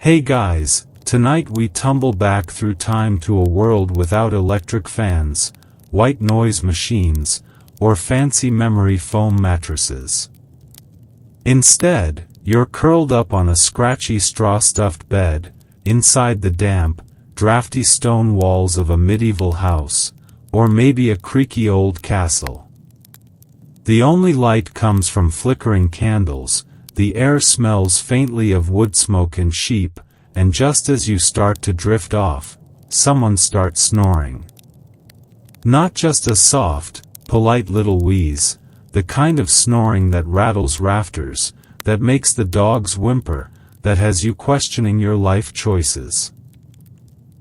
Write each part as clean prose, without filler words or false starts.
Hey guys, tonight we tumble back through time to a world without electric fans, white noise machines, or fancy memory foam mattresses. Instead, you're curled up on a scratchy straw-stuffed bed, inside the damp, drafty stone walls of a medieval house, or maybe a creaky old castle. The only light comes from flickering candles, the air smells faintly of wood smoke and sheep, and just as you start to drift off, someone starts snoring. Not just a soft, polite little wheeze, the kind of snoring that rattles rafters, that makes the dogs whimper, that has you questioning your life choices.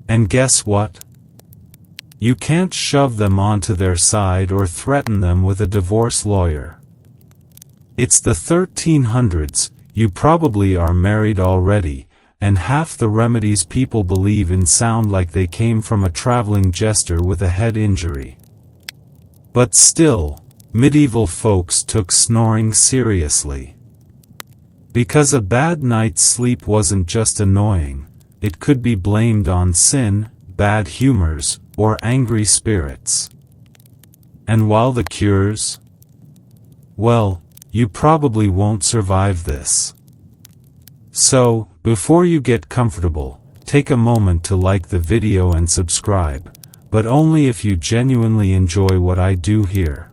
And guess what? You can't shove them onto their side or threaten them with a divorce lawyer. It's the 1300s, you probably are married already, and half the remedies people believe in sound like they came from a traveling jester with a head injury. But still, medieval folks took snoring seriously. Because a bad night's sleep wasn't just annoying, it could be blamed on sin, bad humors, or angry spirits. And while the cures? Well, you probably won't survive this. So, before you get comfortable, take a moment to like the video and subscribe, but only if you genuinely enjoy what I do here.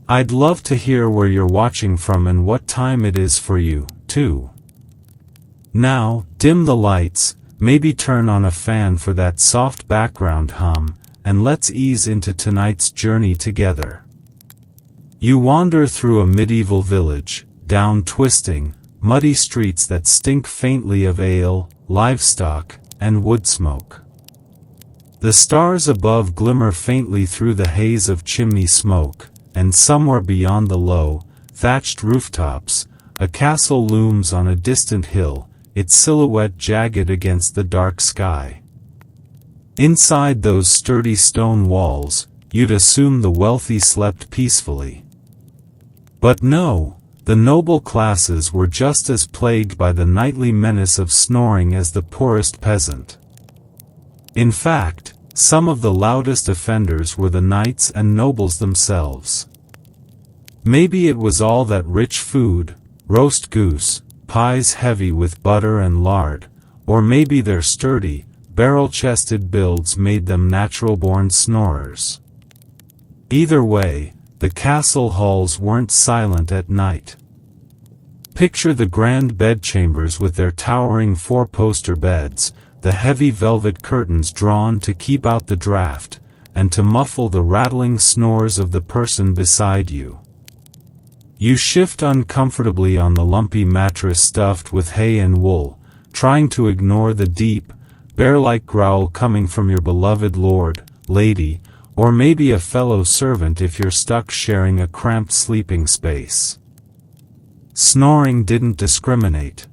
I'd love to hear where you're watching from and what time it is for you, too. Now, dim the lights, maybe turn on a fan for that soft background hum, and let's ease into tonight's journey together. You wander through a medieval village, down twisting, muddy streets that stink faintly of ale, livestock, and wood smoke. The stars above glimmer faintly through the haze of chimney smoke, and somewhere beyond the low, thatched rooftops, a castle looms on a distant hill, its silhouette jagged against the dark sky. Inside those sturdy stone walls, you'd assume the wealthy slept peacefully. But no, the noble classes were just as plagued by the nightly menace of snoring as the poorest peasant. In fact, some of the loudest offenders were the knights and nobles themselves. Maybe it was all that rich food, roast goose, pies heavy with butter and lard, or maybe their sturdy, barrel-chested builds made them natural-born snorers. Either way, the castle halls weren't silent at night. Picture the grand bedchambers with their towering four-poster beds, the heavy velvet curtains drawn to keep out the draft, and to muffle the rattling snores of the person beside you. You shift uncomfortably on the lumpy mattress stuffed with hay and wool, trying to ignore the deep, bear-like growl coming from your beloved lord, lady, or maybe a fellow servant if you're stuck sharing a cramped sleeping space. Snoring didn't discriminate.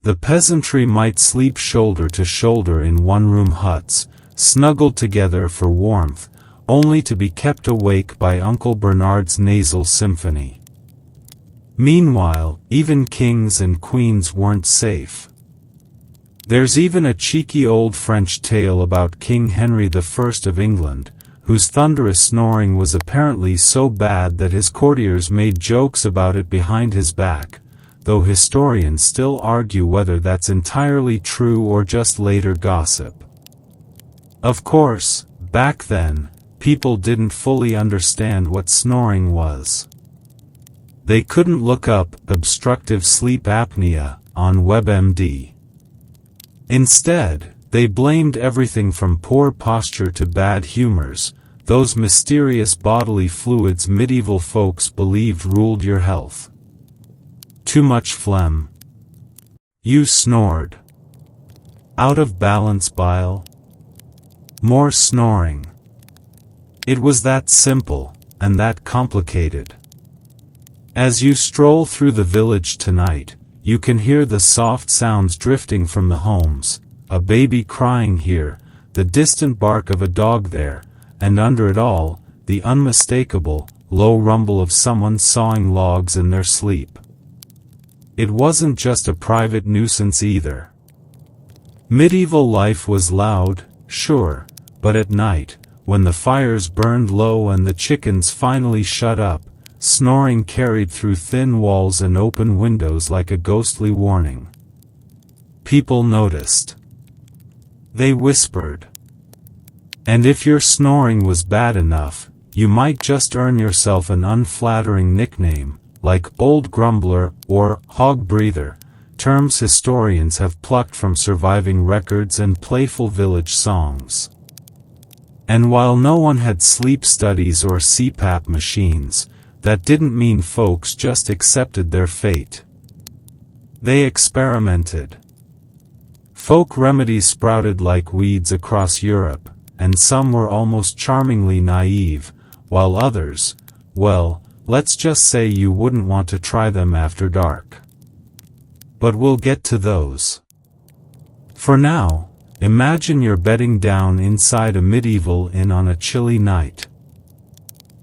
The peasantry might sleep shoulder to shoulder in one-room huts, snuggled together for warmth, only to be kept awake by Uncle Bernard's nasal symphony. Meanwhile, even kings and queens weren't safe. There's even a cheeky old French tale about King Henry I of England, whose thunderous snoring was apparently so bad that his courtiers made jokes about it behind his back, though historians still argue whether that's entirely true or just later gossip. Of course, back then, people didn't fully understand what snoring was. They couldn't look up obstructive sleep apnea on WebMD. Instead, they blamed everything from poor posture to bad humors, those mysterious bodily fluids medieval folks believed ruled your health. Too much phlegm. You snored. Out of balance bile. More snoring. It was that simple, and that complicated. As you stroll through the village tonight, you can hear the soft sounds drifting from the homes, a baby crying here, the distant bark of a dog there, and under it all, the unmistakable, low rumble of someone sawing logs in their sleep. it wasn't just a private nuisance either. Medieval life was loud, sure, but at night, when the fires burned low and the chickens finally shut up, snoring carried through thin walls and open windows like a ghostly warning. People noticed. They whispered. And if your snoring was bad enough, you might just earn yourself an unflattering nickname, like Old Grumbler or Hog Breather, terms historians have plucked from surviving records and playful village songs. And while no one had sleep studies or CPAP machines, that didn't mean folks just accepted their fate. They experimented. Folk remedies sprouted like weeds across Europe, and some were almost charmingly naive, while others, well, let's just say you wouldn't want to try them after dark. But we'll get to those. For now, imagine you're bedding down inside a medieval inn on a chilly night.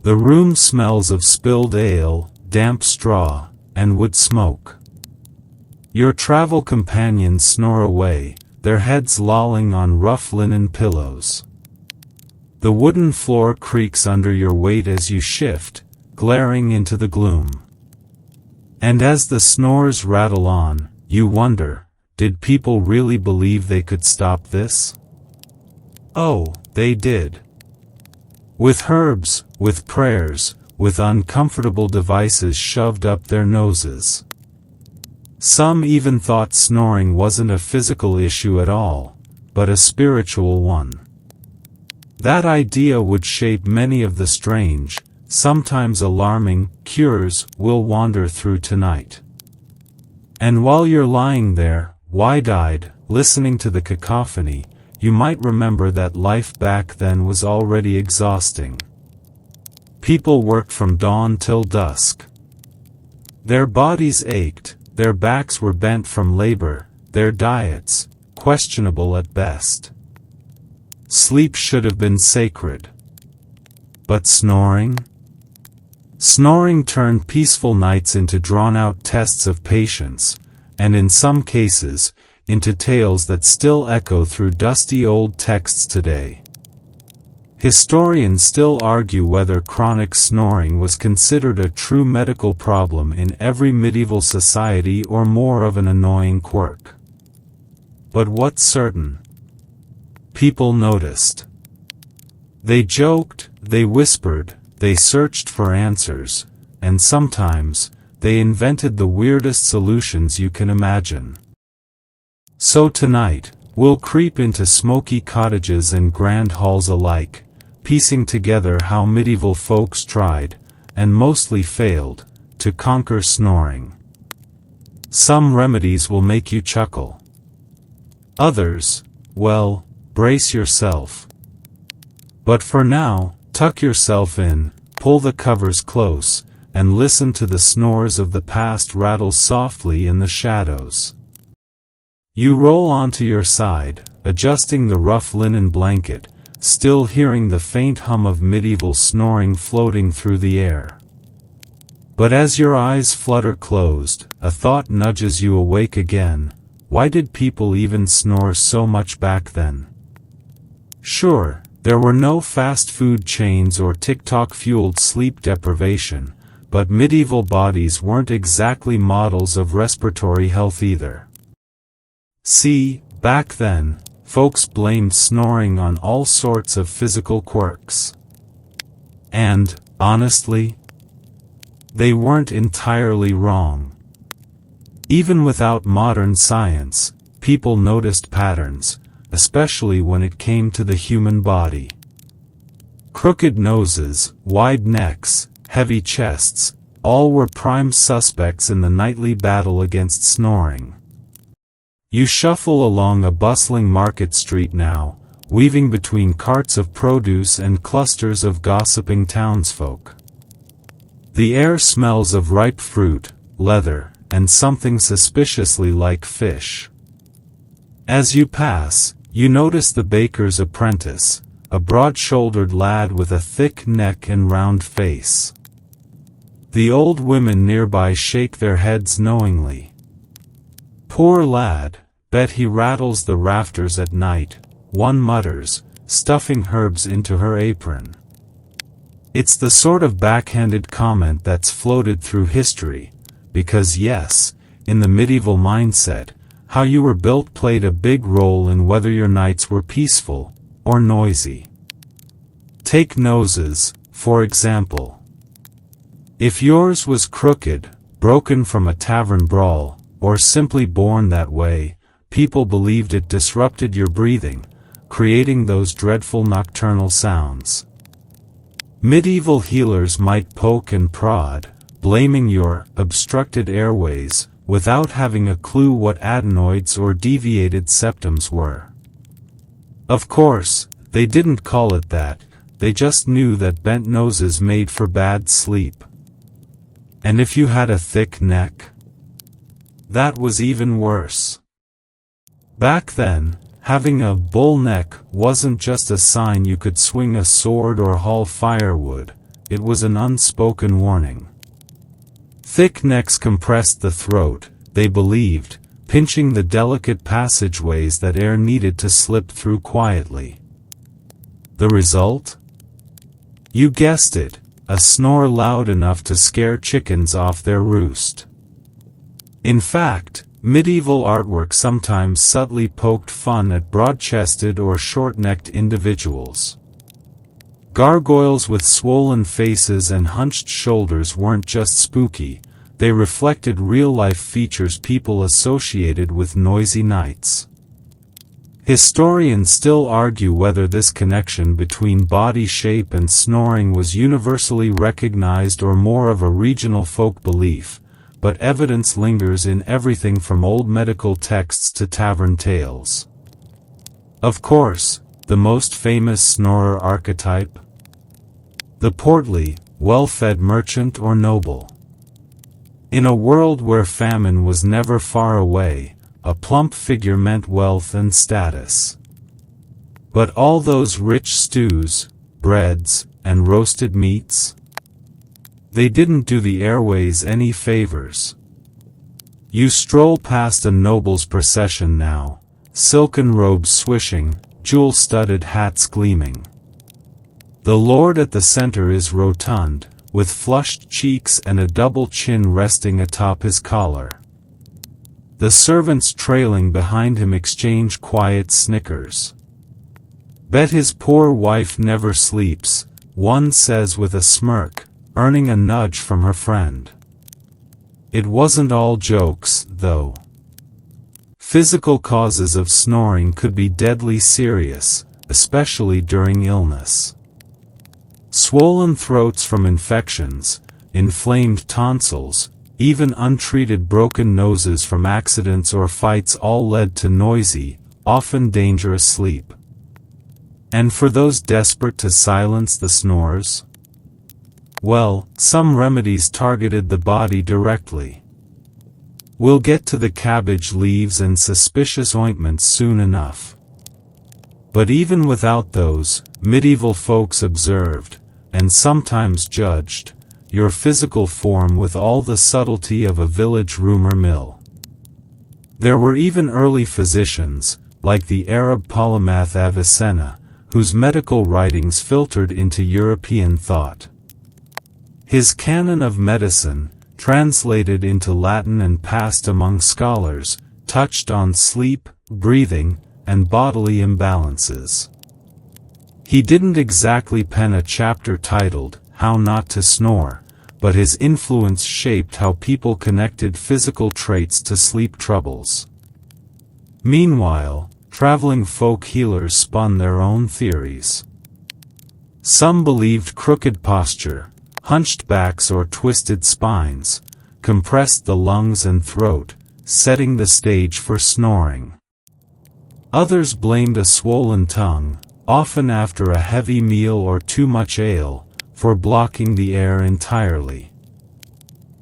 The room smells of spilled ale, damp straw, and wood smoke. Your travel companions snore away, their heads lolling on rough linen pillows. The wooden floor creaks under your weight as you shift, glaring into the gloom. And as the snores rattle on, you wonder, did people really believe they could stop this? Oh, they did. With herbs, with prayers, with uncomfortable devices shoved up their noses. Some even thought snoring wasn't a physical issue at all, but a spiritual one. That idea would shape many of the strange, sometimes alarming, cures we'll wander through tonight. And while you're lying there, wide-eyed, listening to the cacophony, you might remember that life back then was already exhausting. People worked from dawn till dusk. Their bodies ached, their backs were bent from labor, their diets, questionable at best. Sleep should have been sacred. But snoring? Snoring turned peaceful nights into drawn-out tests of patience, and in some cases, into tales that still echo through dusty old texts today. Historians still argue whether chronic snoring was considered a true medical problem in every medieval society or more of an annoying quirk. But what's certain? People noticed. They joked, they whispered, they searched for answers, and sometimes, they invented the weirdest solutions you can imagine. So tonight, we'll creep into smoky cottages and grand halls alike, piecing together how medieval folks tried, and mostly failed, to conquer snoring. Some remedies will make you chuckle. Others, well, brace yourself. But for now, tuck yourself in, pull the covers close, and listen to the snores of the past rattle softly in the shadows. You roll onto your side, adjusting the rough linen blanket, still hearing the faint hum of medieval snoring floating through the air. But as your eyes flutter closed, a thought nudges you awake again. Why did people even snore so much back then? Sure, there were no fast food chains or TikTok-fueled sleep deprivation, but medieval bodies weren't exactly models of respiratory health either. See, back then, folks blamed snoring on all sorts of physical quirks. And, honestly, they weren't entirely wrong. Even without modern science, people noticed patterns, especially when it came to the human body. Crooked noses, wide necks, heavy chests, all were prime suspects in the nightly battle against snoring. You shuffle along a bustling market street now, weaving between carts of produce and clusters of gossiping townsfolk. The air smells of ripe fruit, leather, and something suspiciously like fish. As you pass, you notice the baker's apprentice, a broad-shouldered lad with a thick neck and round face. The old women nearby shake their heads knowingly. Poor lad, bet he rattles the rafters at night, one mutters, stuffing herbs into her apron. It's the sort of backhanded comment that's floated through history, because yes, in the medieval mindset, how you were built played a big role in whether your nights were peaceful or noisy. Take noses, for example. If yours was crooked, broken from a tavern brawl, or simply born that way, people believed it disrupted your breathing, creating those dreadful nocturnal sounds. Medieval healers might poke and prod, blaming your obstructed airways, without having a clue what adenoids or deviated septums were. Of course, they didn't call it that, they just knew that bent noses made for bad sleep. And if you had a thick neck, that was even worse. Back then, having a bull neck wasn't just a sign you could swing a sword or haul firewood, it was an unspoken warning. Thick necks compressed the throat, they believed, pinching the delicate passageways that air needed to slip through quietly. The result? You guessed it, a snore loud enough to scare chickens off their roost. In fact, medieval artwork sometimes subtly poked fun at broad-chested or short-necked individuals. Gargoyles with swollen faces and hunched shoulders weren't just spooky, they reflected real-life features people associated with noisy nights. Historians still argue whether this connection between body shape and snoring was universally recognized or more of a regional folk belief, but evidence lingers in everything from old medical texts to tavern tales. Of course, the most famous snorer archetype? The portly, well-fed merchant or noble. In a world where famine was never far away, a plump figure meant wealth and status. But all those rich stews, breads, and roasted meats? They didn't do the airways any favors. You stroll past a noble's procession now, silken robes swishing, jewel-studded hats gleaming. The lord at the center is rotund, with flushed cheeks and a double chin resting atop his collar. The servants trailing behind him exchange quiet snickers. Bet his poor wife never sleeps, one says with a smirk, earning a nudge from her friend. It wasn't all jokes, though. Physical causes of snoring could be deadly serious, especially during illness. Swollen throats from infections, inflamed tonsils, even untreated broken noses from accidents or fights all led to noisy, often dangerous sleep. And for those desperate to silence the snores? Well, some remedies targeted the body directly. We'll get to the cabbage leaves and suspicious ointments soon enough. But even without those, medieval folks observed, and sometimes judged, your physical form with all the subtlety of a village rumor mill. There were even early physicians, like the Arab polymath Avicenna, whose medical writings filtered into European thought. His canon of medicine, translated into Latin and passed among scholars, touched on sleep, breathing, and bodily imbalances. He didn't exactly pen a chapter titled, How Not to Snore, but his influence shaped how people connected physical traits to sleep troubles. Meanwhile, traveling folk healers spun their own theories. Some believed crooked posture, hunched backs or twisted spines, compressed the lungs and throat, setting the stage for snoring. Others blamed a swollen tongue, often after a heavy meal or too much ale, for blocking the air entirely.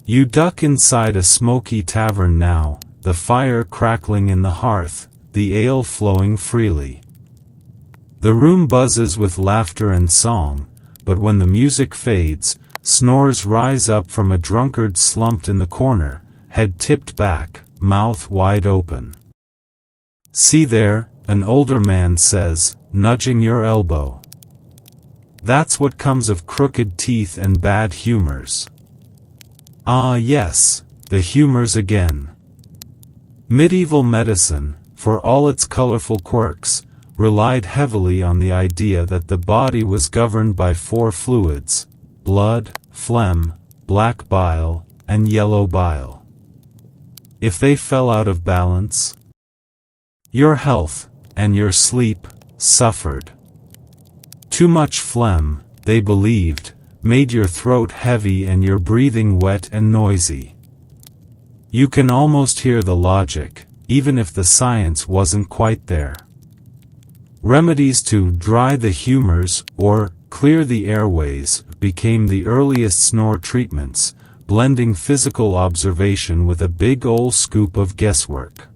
You duck inside a smoky tavern now, the fire crackling in the hearth, the ale flowing freely. The room buzzes with laughter and song, but when the music fades, snores rise up from a drunkard slumped in the corner, head tipped back, mouth wide open. "See there," an older man says, nudging your elbow. "That's what comes of crooked teeth and bad humors." Ah yes, the humors again. Medieval medicine, for all its colorful quirks, relied heavily on the idea that the body was governed by four fluids: blood, phlegm, black bile, and yellow bile. If they fell out of balance, your health, and your sleep, suffered. Too much phlegm, they believed, made your throat heavy and your breathing wet and noisy. You can almost hear the logic, even if the science wasn't quite there. Remedies to dry the humors, or clear the airways, became the earliest snore treatments, blending physical observation with a big ol' scoop of guesswork.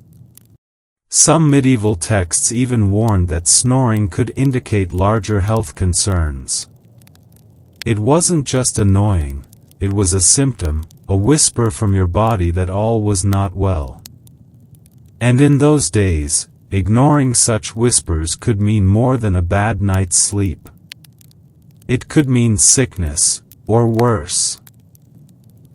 Some medieval texts even warned that snoring could indicate larger health concerns. It wasn't just annoying, it was a symptom, a whisper from your body that all was not well. And in those days, ignoring such whispers could mean more than a bad night's sleep. It could mean sickness, or worse.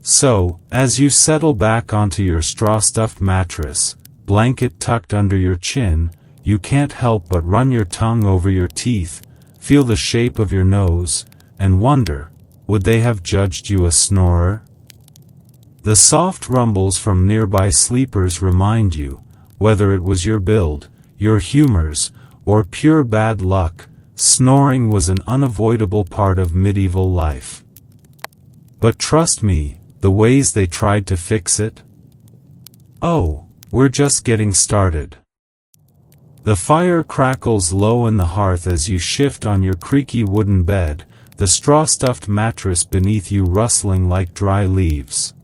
So, as you settle back onto your straw-stuffed mattress, blanket tucked under your chin, you can't help but run your tongue over your teeth, feel the shape of your nose, and wonder, would they have judged you a snorer? The soft rumbles from nearby sleepers remind you, whether it was your build, your humors, or pure bad luck, snoring was an unavoidable part of medieval life. But trust me, the ways they tried to fix it? Oh, we're just getting started. The fire crackles low in the hearth as you shift on your creaky wooden bed, the straw-stuffed mattress beneath you rustling like dry leaves.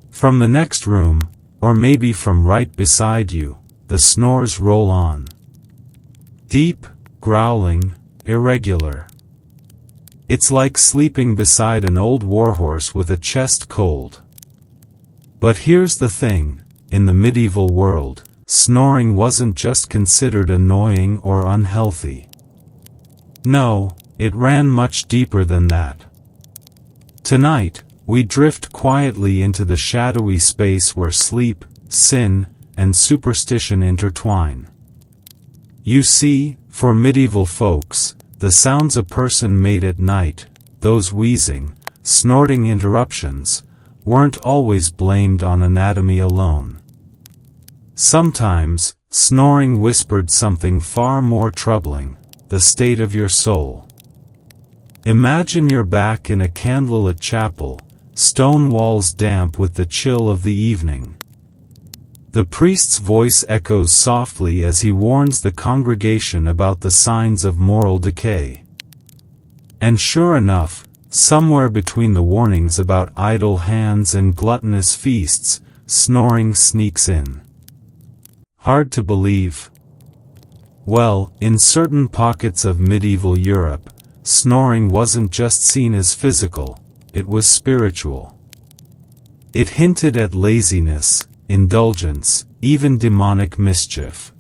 From the next room, or maybe from right beside you, the snores roll on. Deep, growling, irregular. It's like sleeping beside an old warhorse with a chest cold. But here's the thing, in the medieval world, snoring wasn't just considered annoying or unhealthy. No, it ran much deeper than that. Tonight, we drift quietly into the shadowy space where sleep, sin, and superstition intertwine. You see, for medieval folks, the sounds a person made at night, those wheezing, snorting interruptions, weren't always blamed on anatomy alone. Sometimes, snoring whispered something far more troubling, the state of your soul. Imagine you're back in a candlelit chapel, stone walls damp with the chill of the evening. The priest's voice echoes softly as he warns the congregation about the signs of moral decay. And sure enough, somewhere between the warnings about idle hands and gluttonous feasts, snoring sneaks in. Hard to believe? Well, in certain pockets of medieval Europe, snoring wasn't just seen as physical, it was spiritual. It hinted at laziness, indulgence, even demonic mischief.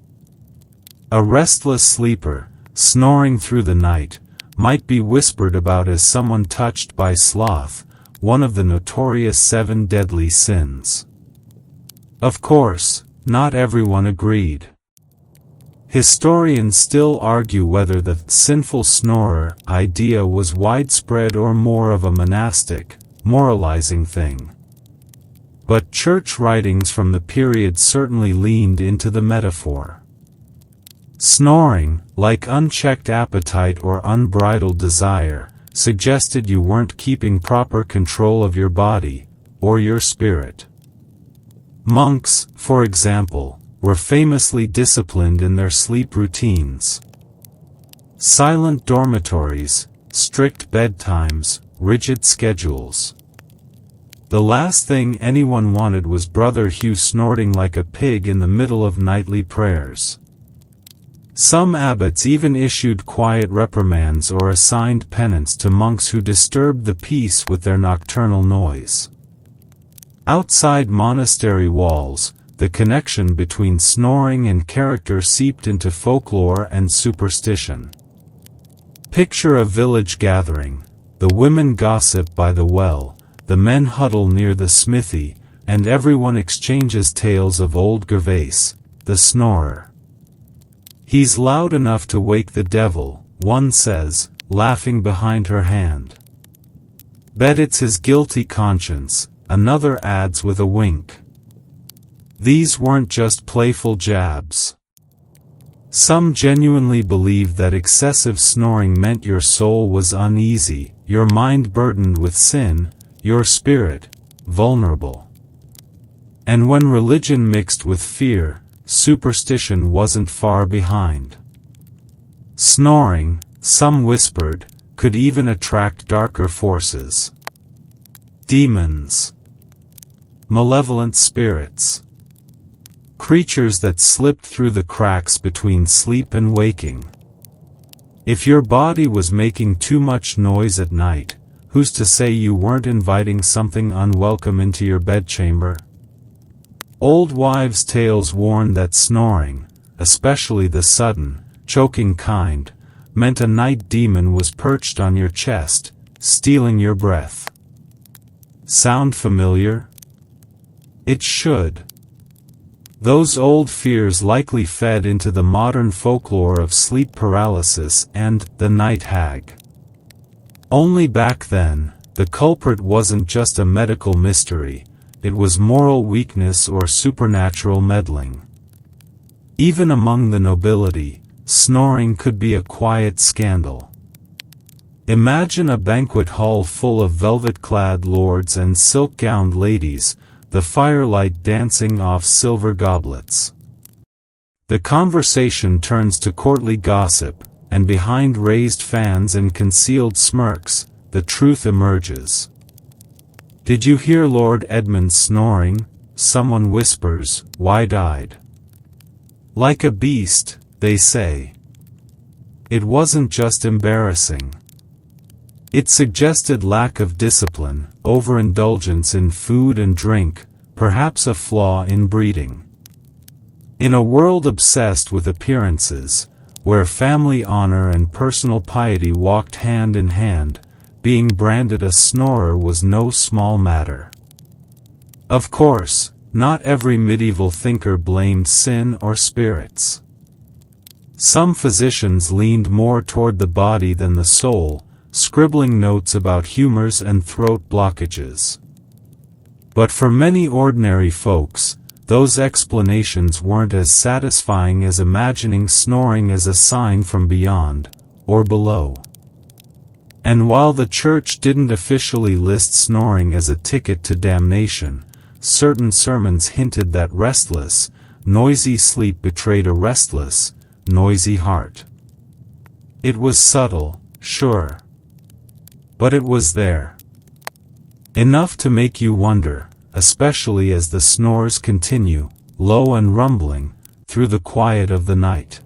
A restless sleeper, snoring through the night, might be whispered about as someone touched by sloth, one of the notorious 7 deadly sins. Of course, not everyone agreed. Historians still argue whether the sinful snorer idea was widespread or more of a monastic, moralizing thing. But church writings from the period certainly leaned into the metaphor. Snoring, like unchecked appetite or unbridled desire, suggested you weren't keeping proper control of your body, or your spirit. Monks, for example, were famously disciplined in their sleep routines. Silent dormitories, strict bedtimes, rigid schedules. The last thing anyone wanted was Brother Hugh snorting like a pig in the middle of nightly prayers. Some abbots even issued quiet reprimands or assigned penance to monks who disturbed the peace with their nocturnal noise. Outside monastery walls, the connection between snoring and character seeped into folklore and superstition. Picture a village gathering. The women gossip by the well, the men huddle near the smithy, and everyone exchanges tales of old Gervais, the snorer. "He's loud enough to wake the devil," one says, laughing behind her hand. "Bet it's his guilty conscience," another adds with a wink. These weren't just playful jabs. Some genuinely believed that excessive snoring meant your soul was uneasy, your mind burdened with sin, your spirit vulnerable. And when religion mixed with fear, superstition wasn't far behind. Snoring, some whispered, could even attract darker forces. Demons. Malevolent spirits. Creatures that slipped through the cracks between sleep and waking. If your body was making too much noise at night, who's to say you weren't inviting something unwelcome into your bedchamber? Old wives' tales warned that snoring, especially the sudden, choking kind, meant a night demon was perched on your chest, stealing your breath. Sound familiar? It should. Those old fears likely fed into the modern folklore of sleep paralysis and the night hag. Only back then, the culprit wasn't just a medical mystery, it was moral weakness or supernatural meddling. Even among the nobility, snoring could be a quiet scandal. Imagine a banquet hall full of velvet-clad lords and silk-gowned ladies, the firelight dancing off silver goblets. The conversation turns to courtly gossip, and behind raised fans and concealed smirks, the truth emerges. "Did you hear Lord Edmund snoring?" someone whispers, wide-eyed. "Like a beast," they say. It wasn't just embarrassing. It suggested lack of discipline, overindulgence in food and drink, perhaps a flaw in breeding. In a world obsessed with appearances, where family honor and personal piety walked hand in hand, being branded a snorer was no small matter. Of course, not every medieval thinker blamed sin or spirits. Some physicians leaned more toward the body than the soul, scribbling notes about humors and throat blockages. But for many ordinary folks, those explanations weren't as satisfying as imagining snoring as a sign from beyond, or below. And while the church didn't officially list snoring as a ticket to damnation, certain sermons hinted that restless, noisy sleep betrayed a restless, noisy heart. It was subtle, sure. But it was there. Enough to make you wonder, especially as the snores continue, low and rumbling, through the quiet of the night.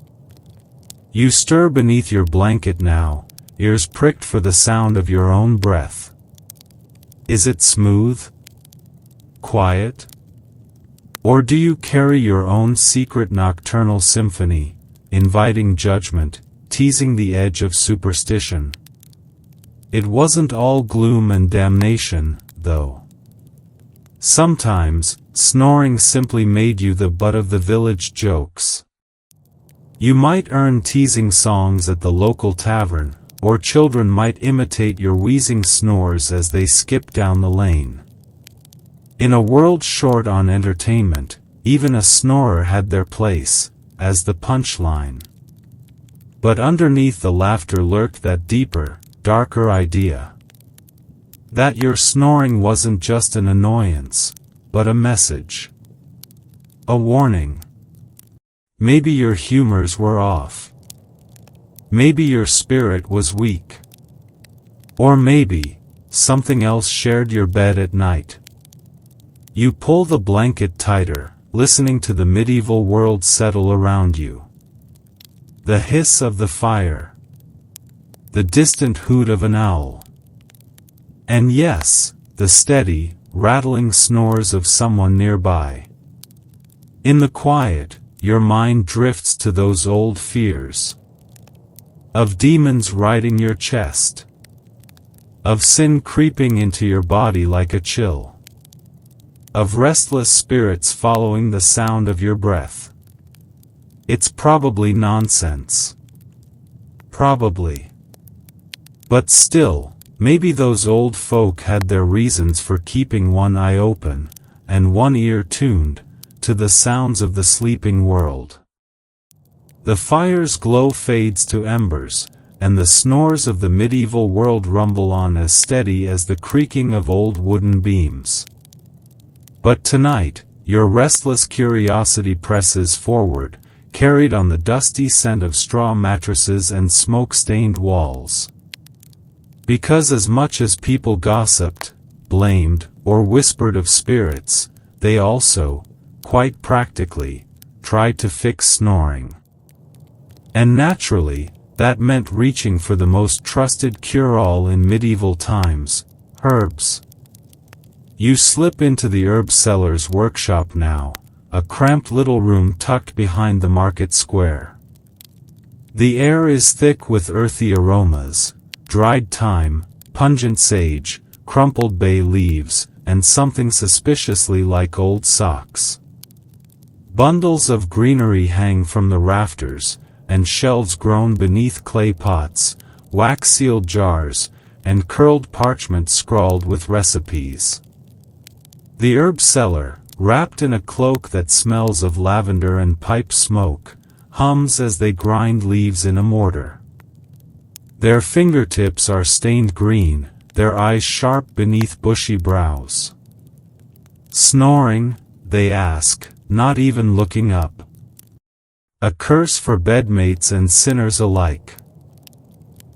You stir beneath your blanket now, ears pricked for the sound of your own breath. Is it smooth? Quiet? Or do you carry your own secret nocturnal symphony, inviting judgment, teasing the edge of superstition? It wasn't all gloom and damnation, though. Sometimes, snoring simply made you the butt of the village jokes. You might earn teasing songs at the local tavern, or children might imitate your wheezing snores as they skip down the lane. In a world short on entertainment, even a snorer had their place, as the punchline. But underneath the laughter lurked that deeper, darker idea. That your snoring wasn't just an annoyance, but a message. A warning. Maybe your humors were off. Maybe your spirit was weak. Or maybe, something else shared your bed at night. You pull the blanket tighter, listening to the medieval world settle around you. The hiss of the fire. The distant hoot of an owl. And yes, the steady, rattling snores of someone nearby. In the quiet, your mind drifts to those old fears. Of demons riding your chest. Of sin creeping into your body like a chill. Of restless spirits following the sound of your breath. It's probably nonsense. Probably. But still, maybe those old folk had their reasons for keeping one eye open, and one ear tuned, to the sounds of the sleeping world. The fire's glow fades to embers, and the snores of the medieval world rumble on as steady as the creaking of old wooden beams. But tonight, your restless curiosity presses forward, carried on the dusty scent of straw mattresses and smoke-stained walls. Because as much as people gossiped, blamed, or whispered of spirits, they also, quite practically, tried to fix snoring. And naturally, that meant reaching for the most trusted cure-all in medieval times, herbs. You slip into the herb seller's workshop now, a cramped little room tucked behind the market square. The air is thick with earthy aromas, dried thyme, pungent sage, crumpled bay leaves, and something suspiciously like old socks. Bundles of greenery hang from the rafters, and shelves grown beneath clay pots, wax-sealed jars, and curled parchment scrawled with recipes. The herb seller, wrapped in a cloak that smells of lavender and pipe smoke, hums as they grind leaves in a mortar. Their fingertips are stained green, their eyes sharp beneath bushy brows. Snoring, they ask, not even looking up. A curse for bedmates and sinners alike.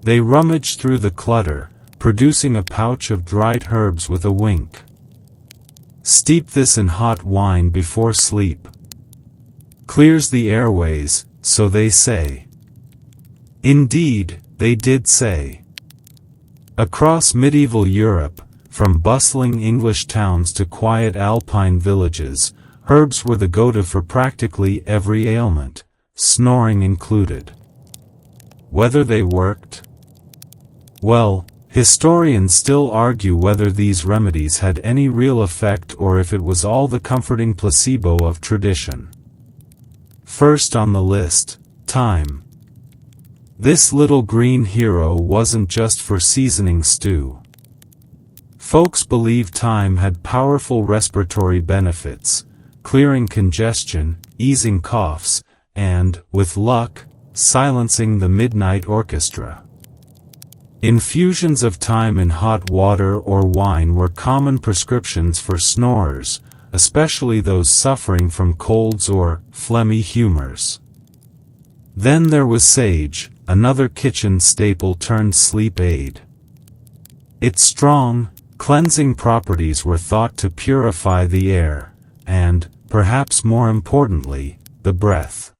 They rummage through the clutter, producing a pouch of dried herbs with a wink. Steep this in hot wine before sleep. Clears the airways, so they say. Indeed, they did say. Across medieval Europe, from bustling English towns to quiet alpine villages, herbs were the go-to for practically every ailment, snoring included. Whether they worked? Well, historians still argue whether these remedies had any real effect or if it was all the comforting placebo of tradition. First on the list, thyme. This little green hero wasn't just for seasoning stew. Folks believed thyme had powerful respiratory benefits, clearing congestion, easing coughs, and, with luck, silencing the midnight orchestra. Infusions of thyme in hot water or wine were common prescriptions for snorers, especially those suffering from colds or phlegmy humors. Then there was sage, another kitchen staple turned sleep aid. Its strong, cleansing properties were thought to purify the air, and, perhaps more importantly, the breath.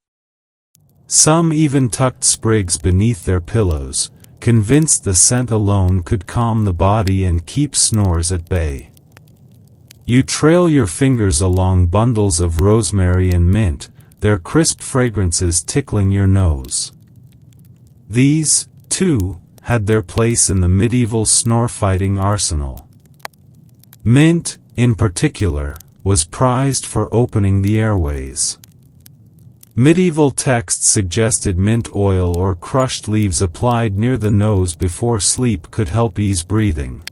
Some even tucked sprigs beneath their pillows, convinced the scent alone could calm the body and keep snores at bay. You trail your fingers along bundles of rosemary and mint, their crisp fragrances tickling your nose. These, too, had their place in the medieval snore-fighting arsenal. Mint, in particular, was prized for opening the airways. Medieval texts suggested mint oil or crushed leaves applied near the nose before sleep could help ease breathing.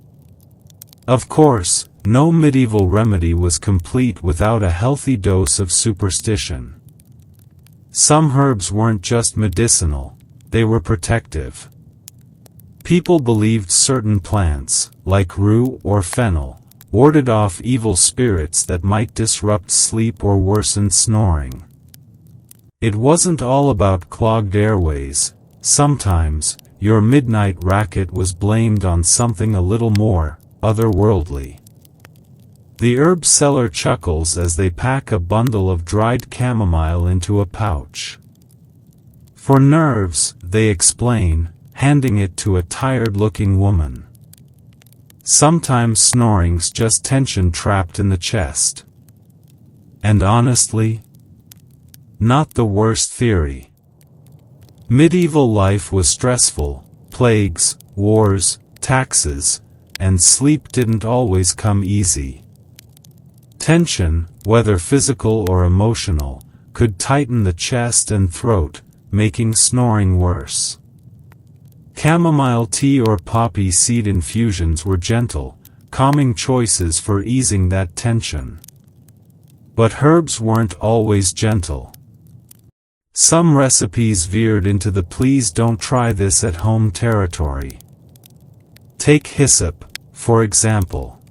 Of course, no medieval remedy was complete without a healthy dose of superstition. Some herbs weren't just medicinal, they were protective. People believed certain plants, like rue or fennel, warded off evil spirits that might disrupt sleep or worsen snoring. It wasn't all about clogged airways. Sometimes, your midnight racket was blamed on something a little more otherworldly. The herb seller chuckles as they pack a bundle of dried chamomile into a pouch. For nerves, they explain, handing it to a tired-looking woman. Sometimes snoring's just tension trapped in the chest. And honestly, not the worst theory. Medieval life was stressful: plagues, wars, taxes, and sleep didn't always come easy. Tension, whether physical or emotional, could tighten the chest and throat, making snoring worse. Chamomile tea or poppy seed infusions were gentle, calming choices for easing that tension. But herbs weren't always gentle. Some recipes veered into the please don't try this at home territory. Take hyssop, for example.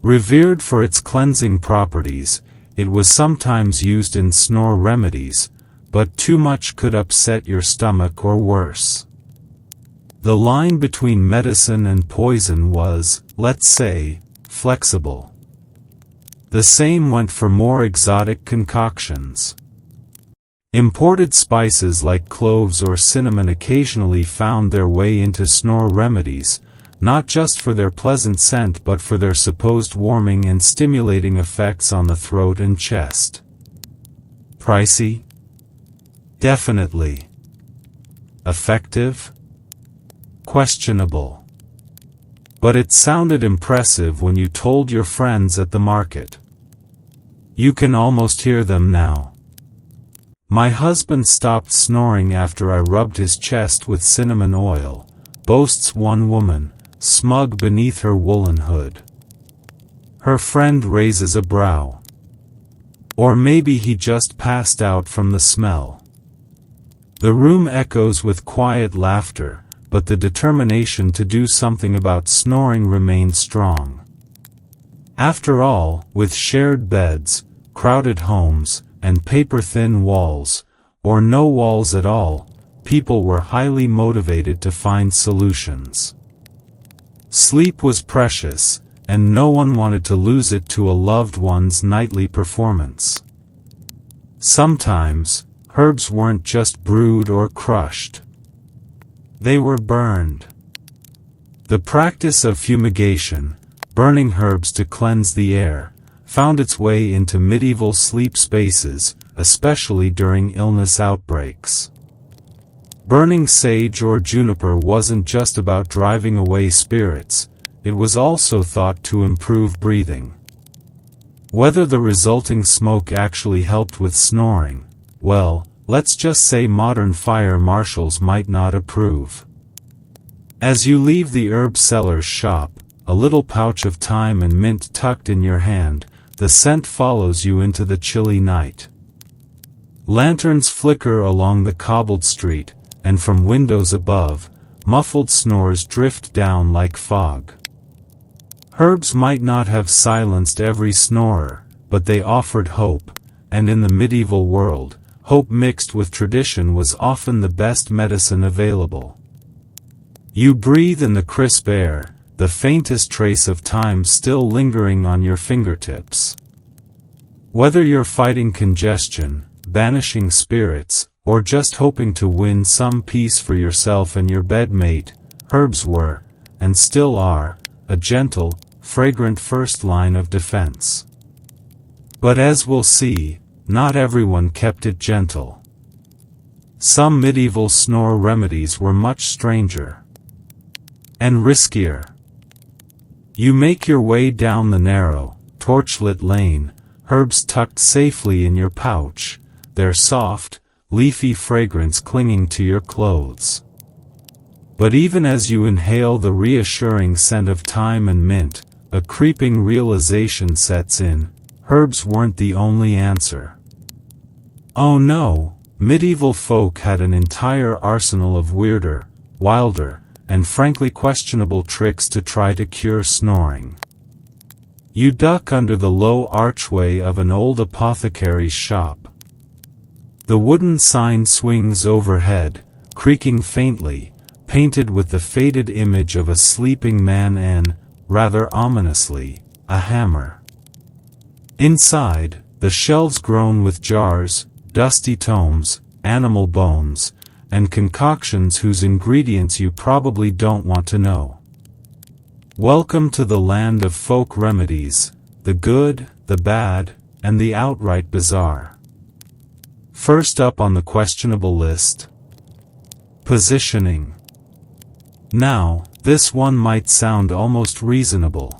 Revered for its cleansing properties, it was sometimes used in snore remedies, but too much could upset your stomach or worse. The line between medicine and poison was, let's say, flexible. The same went for more exotic concoctions. Imported spices like cloves or cinnamon occasionally found their way into snore remedies, not just for their pleasant scent but for their supposed warming and stimulating effects on the throat and chest. Pricey? Definitely. Effective? Questionable. But it sounded impressive when you told your friends at the market. You can almost hear them now. My husband stopped snoring after I rubbed his chest with cinnamon oil, boasts one woman, smug beneath her woolen hood. Her friend raises a brow. Or maybe he just passed out from the smell. The room echoes with quiet laughter, but the determination to do something about snoring remains strong. After all, with shared beds, crowded homes, and paper-thin walls, or no walls at all, people were highly motivated to find solutions. Sleep was precious, and no one wanted to lose it to a loved one's nightly performance. Sometimes, herbs weren't just brewed or crushed. They were burned. The practice of fumigation, burning herbs to cleanse the air, found its way into medieval sleep spaces, especially during illness outbreaks. Burning sage or juniper wasn't just about driving away spirits, it was also thought to improve breathing. Whether the resulting smoke actually helped with snoring, well, let's just say modern fire marshals might not approve. As you leave the herb seller's shop, a little pouch of thyme and mint tucked in your hand, the scent follows you into the chilly night. Lanterns flicker along the cobbled street, and from windows above, muffled snores drift down like fog. Herbs might not have silenced every snorer, but they offered hope, and in the medieval world, hope mixed with tradition was often the best medicine available. You breathe in the crisp air, the faintest trace of time still lingering on your fingertips. Whether you're fighting congestion, banishing spirits, or just hoping to win some peace for yourself and your bedmate, herbs were, and still are, a gentle, fragrant first line of defense. But as we'll see, not everyone kept it gentle. Some medieval snore remedies were much stranger and riskier. You make your way down the narrow, torchlit lane, herbs tucked safely in your pouch, their soft, leafy fragrance clinging to your clothes. But even as you inhale the reassuring scent of thyme and mint, a creeping realization sets in: herbs weren't the only answer. Oh no, medieval folk had an entire arsenal of weirder, wilder, and frankly questionable tricks to try to cure snoring. You duck under the low archway of an old apothecary's shop. The wooden sign swings overhead, creaking faintly, painted with the faded image of a sleeping man and, rather ominously, a hammer. Inside, the shelves groan with jars, dusty tomes, animal bones, and concoctions whose ingredients you probably don't want to know. Welcome to the land of folk remedies, the good, the bad, and the outright bizarre. First up on the questionable list: positioning. Now, this one might sound almost reasonable.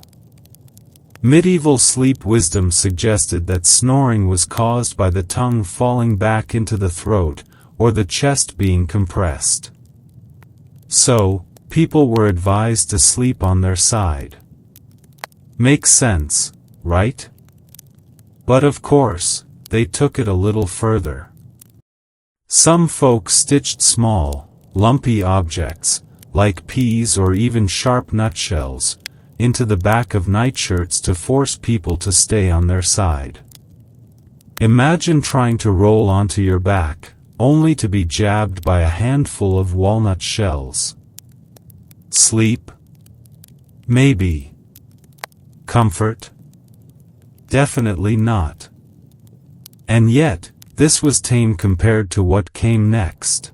Medieval sleep wisdom suggested that snoring was caused by the tongue falling back into the throat, or the chest being compressed. So, people were advised to sleep on their side. Makes sense, right? But of course, they took it a little further. Some folks stitched small, lumpy objects, like peas or even sharp nutshells, into the back of nightshirts to force people to stay on their side. Imagine trying to roll onto your back, only to be jabbed by a handful of walnut shells. Sleep? Maybe. Comfort? Definitely not. And yet, this was tame compared to what came next.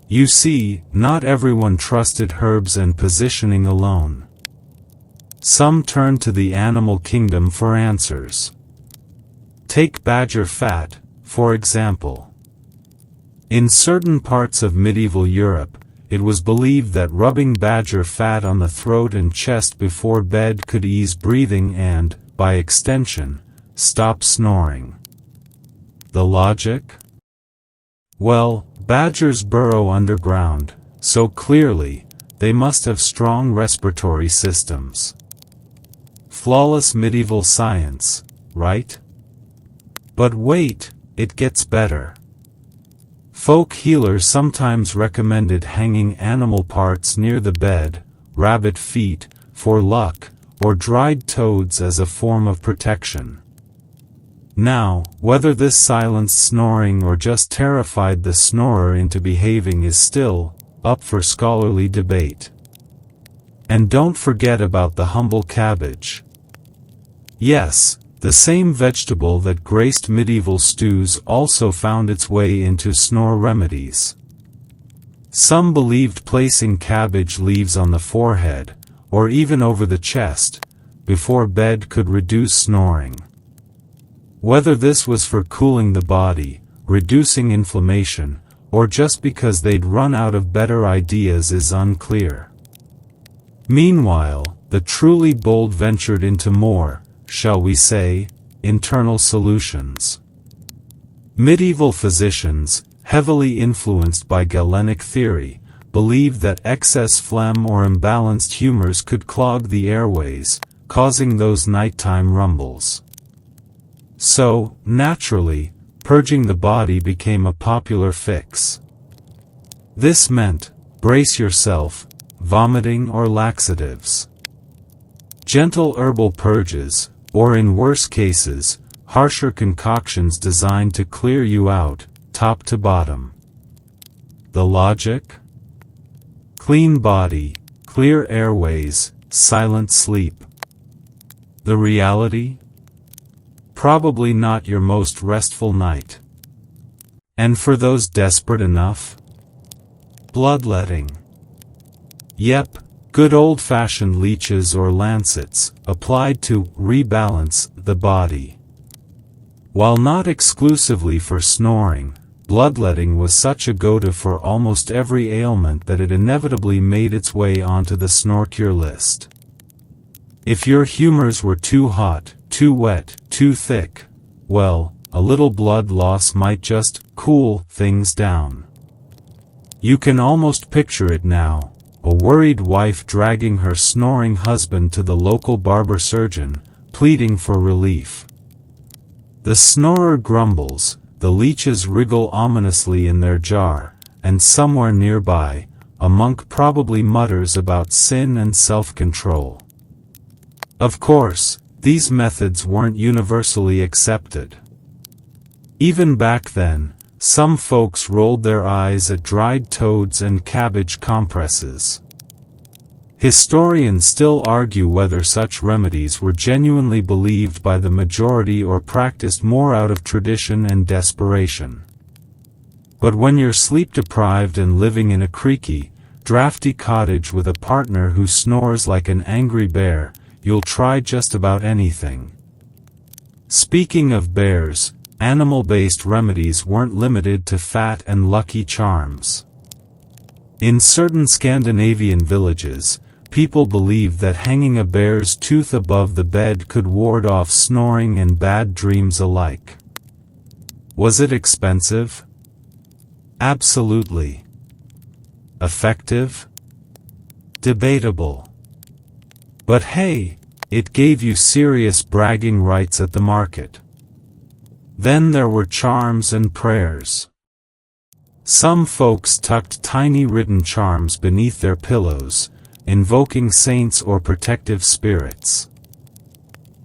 You see, not everyone trusted herbs and positioning alone. Some turned to the animal kingdom for answers. Take badger fat, for example. In certain parts of medieval Europe, it was believed that rubbing badger fat on the throat and chest before bed could ease breathing and, by extension, stop snoring. The logic? Well, badgers burrow underground, so clearly, they must have strong respiratory systems. Flawless medieval science, right? But wait, it gets better. Folk healers sometimes recommended hanging animal parts near the bed, rabbit feet, for luck, or dried toads as a form of protection. Now, whether this silenced snoring or just terrified the snorer into behaving is still up for scholarly debate. And don't forget about the humble cabbage. Yes, the same vegetable that graced medieval stews also found its way into snore remedies. Some believed placing cabbage leaves on the forehead, or even over the chest, before bed could reduce snoring. Whether this was for cooling the body, reducing inflammation, or just because they'd run out of better ideas is unclear. Meanwhile, the truly bold ventured into more, shall we say, internal solutions. Medieval physicians, heavily influenced by Galenic theory, believed that excess phlegm or imbalanced humors could clog the airways, causing those nighttime rumbles. So, naturally, purging the body became a popular fix. This meant, brace yourself, vomiting or laxatives. Gentle herbal purges, or in worse cases, harsher concoctions designed to clear you out, top to bottom. The logic? Clean body, clear airways, silent sleep. The reality? Probably not your most restful night. And for those desperate enough? Bloodletting. Yep, good old-fashioned leeches or lancets, applied to rebalance the body. While not exclusively for snoring, bloodletting was such a go-to for almost every ailment that it inevitably made its way onto the snore cure list. If your humors were too hot, too wet, too thick, well, a little blood loss might just cool things down. You can almost picture it now. A worried wife dragging her snoring husband to the local barber surgeon, pleading for relief. The snorer grumbles, the leeches wriggle ominously in their jar, and somewhere nearby, a monk probably mutters about sin and self-control. Of course, these methods weren't universally accepted. Even back then, some folks rolled their eyes at dried toads and cabbage compresses. Historians still argue whether such remedies were genuinely believed by the majority or practiced more out of tradition and desperation. But when you're sleep-deprived and living in a creaky, drafty cottage with a partner who snores like an angry bear, you'll try just about anything. Speaking of bears, animal-based remedies weren't limited to fat and lucky charms. In certain Scandinavian villages, people believed that hanging a bear's tooth above the bed could ward off snoring and bad dreams alike. Was it expensive? Absolutely. Effective? Debatable. But hey, it gave you serious bragging rights at the market. Then there were charms and prayers. Some folks tucked tiny written charms beneath their pillows, invoking saints or protective spirits.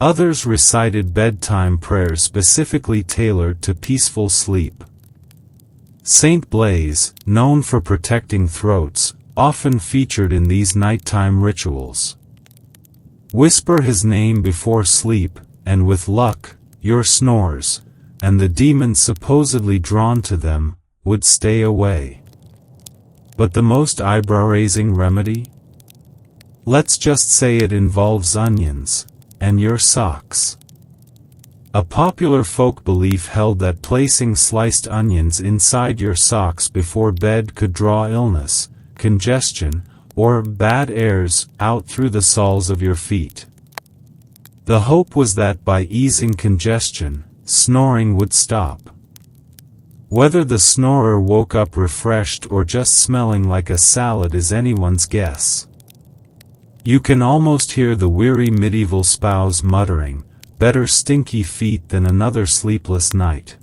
Others recited bedtime prayers specifically tailored to peaceful sleep. Saint Blaise, known for protecting throats, often featured in these nighttime rituals. Whisper his name before sleep, and with luck, your snores, and the demons supposedly drawn to them, would stay away. But the most eyebrow-raising remedy? Let's just say it involves onions, and your socks. A popular folk belief held that placing sliced onions inside your socks before bed could draw illness, congestion, or bad airs out through the soles of your feet. The hope was that by easing congestion, snoring would stop. Whether the snorer woke up refreshed or just smelling like a salad is anyone's guess. You can almost hear the weary medieval spouse muttering, "Better stinky feet than another sleepless night."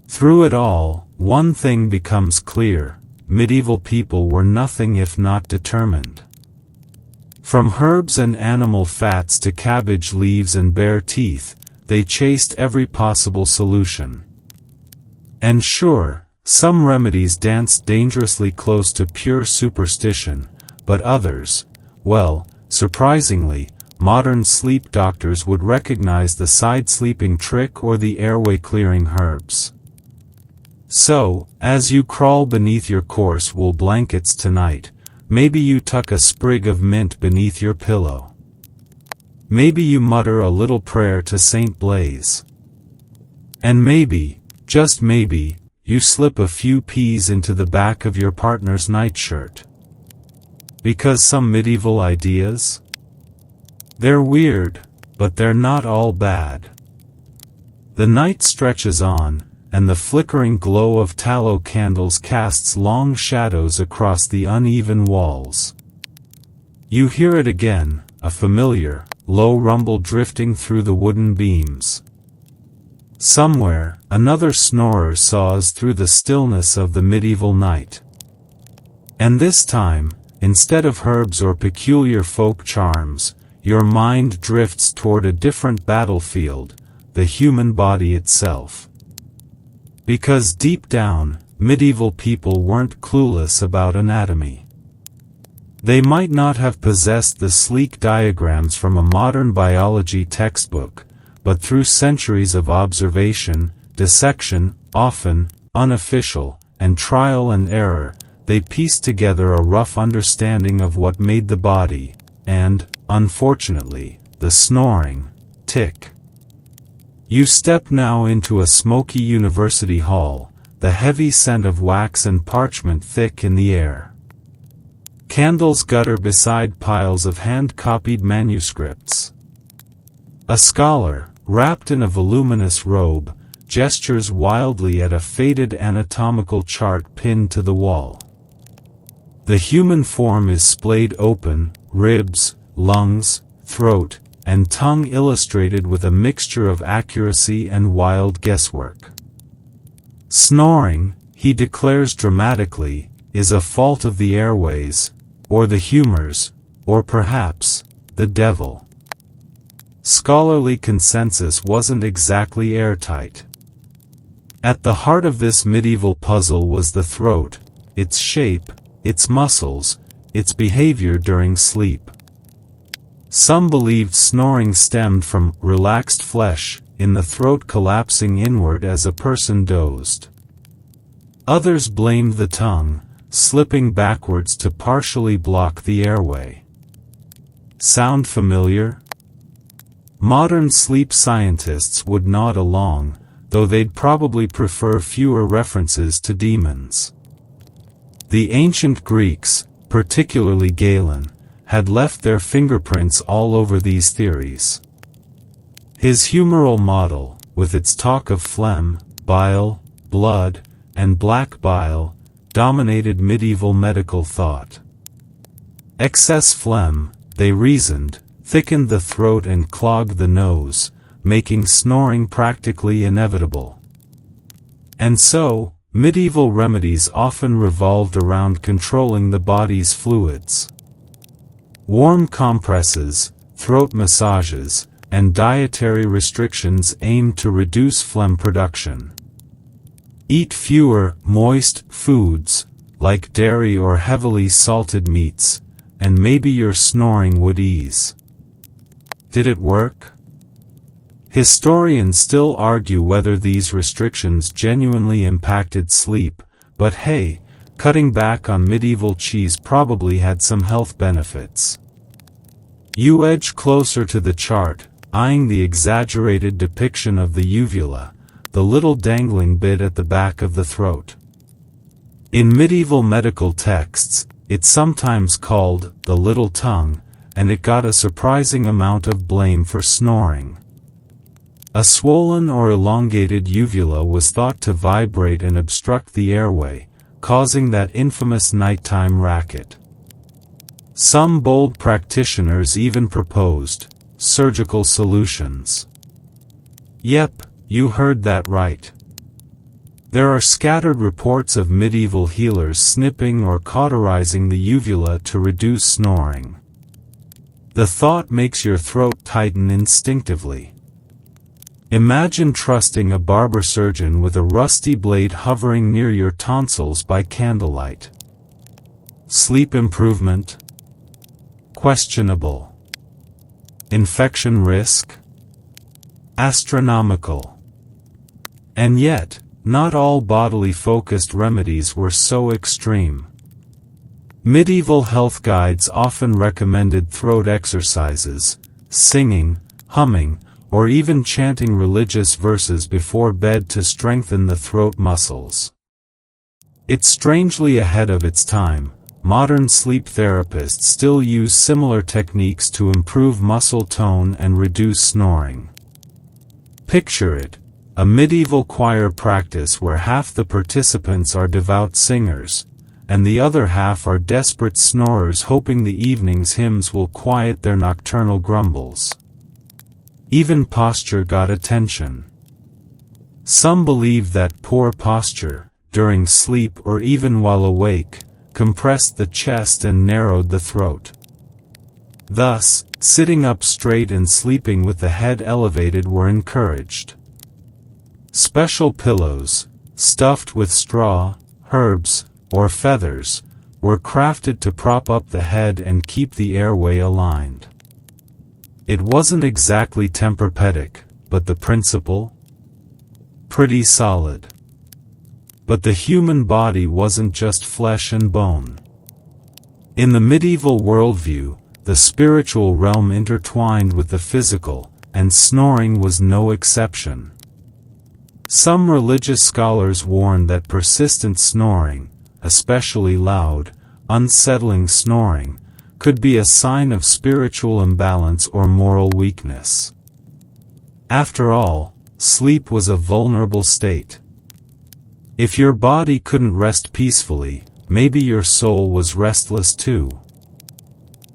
Through it all, one thing becomes clear: medieval people were nothing if not determined. From herbs and animal fats to cabbage leaves and bare teeth, they chased every possible solution. And sure, some remedies danced dangerously close to pure superstition, but others, well, surprisingly, modern sleep doctors would recognize the side-sleeping trick or the airway-clearing herbs. So, as you crawl beneath your coarse wool blankets tonight, maybe you tuck a sprig of mint beneath your pillow. Maybe you mutter a little prayer to Saint Blaise. And maybe, just maybe, you slip a few peas into the back of your partner's nightshirt. Because some medieval ideas? They're weird, but they're not all bad. The night stretches on, and the flickering glow of tallow candles casts long shadows across the uneven walls. You hear it again, a familiar, low rumble drifting through the wooden beams. Somewhere, another snorer saws through the stillness of the medieval night. And this time, instead of herbs or peculiar folk charms, your mind drifts toward a different battlefield, the human body itself. Because deep down, medieval people weren't clueless about anatomy. They might not have possessed the sleek diagrams from a modern biology textbook, but through centuries of observation, dissection, often unofficial, and trial and error, they pieced together a rough understanding of what made the body, and, unfortunately, the snoring, tick. You step now into a smoky university hall, the heavy scent of wax and parchment thick in the air. Candles gutter beside piles of hand-copied manuscripts. A scholar, wrapped in a voluminous robe, gestures wildly at a faded anatomical chart pinned to the wall. The human form is splayed open, ribs, lungs, throat, and tongue illustrated with a mixture of accuracy and wild guesswork. Snoring, he declares dramatically, is a fault of the airways, or the humors, or perhaps, the devil. Scholarly consensus wasn't exactly airtight. At the heart of this medieval puzzle was the throat, its shape, its muscles, its behavior during sleep. Some believed snoring stemmed from relaxed flesh in the throat collapsing inward as a person dozed. Others blamed the tongue, slipping backwards to partially block the airway. Sound familiar? Modern sleep scientists would nod along, though they'd probably prefer fewer references to demons. The ancient Greeks, particularly Galen, had left their fingerprints all over these theories. His humoral model, with its talk of phlegm, bile, blood, and black bile, dominated medieval medical thought. Excess phlegm, they reasoned, thickened the throat and clogged the nose, making snoring practically inevitable. And so, medieval remedies often revolved around controlling the body's fluids. Warm compresses, throat massages, and dietary restrictions aimed to reduce phlegm production. Eat fewer, moist foods, like dairy or heavily salted meats, and maybe your snoring would ease. Did it work? Historians still argue whether these restrictions genuinely impacted sleep, but hey, cutting back on medieval cheese probably had some health benefits. You edge closer to the chart, eyeing the exaggerated depiction of the uvula, the little dangling bit at the back of the throat. In medieval medical texts, it's sometimes called the little tongue, and it got a surprising amount of blame for snoring. A swollen or elongated uvula was thought to vibrate and obstruct the airway, causing that infamous nighttime racket. Some bold practitioners even proposed surgical solutions. Yep, you heard that right. There are scattered reports of medieval healers snipping or cauterizing the uvula to reduce snoring. The thought makes your throat tighten instinctively. Imagine trusting a barber surgeon with a rusty blade hovering near your tonsils by candlelight. Sleep improvement? Questionable. Infection risk? Astronomical. And yet, not all bodily-focused remedies were so extreme. Medieval health guides often recommended throat exercises, singing, humming, or even chanting religious verses before bed to strengthen the throat muscles. It's strangely ahead of its time. Modern sleep therapists still use similar techniques to improve muscle tone and reduce snoring. Picture it, a medieval choir practice where half the participants are devout singers, and the other half are desperate snorers hoping the evening's hymns will quiet their nocturnal grumbles. Even posture got attention. Some believe that poor posture, during sleep or even while awake, compressed the chest and narrowed the throat. Thus, sitting up straight and sleeping with the head elevated were encouraged. Special pillows, stuffed with straw, herbs, or feathers, were crafted to prop up the head and keep the airway aligned. It wasn't exactly Tempur-Pedic, but the principle? Pretty solid. But the human body wasn't just flesh and bone. In the medieval worldview, the spiritual realm intertwined with the physical, and snoring was no exception. Some religious scholars warn that persistent snoring, especially loud, unsettling snoring, could be a sign of spiritual imbalance or moral weakness. After all, sleep was a vulnerable state. If your body couldn't rest peacefully, maybe your soul was restless too.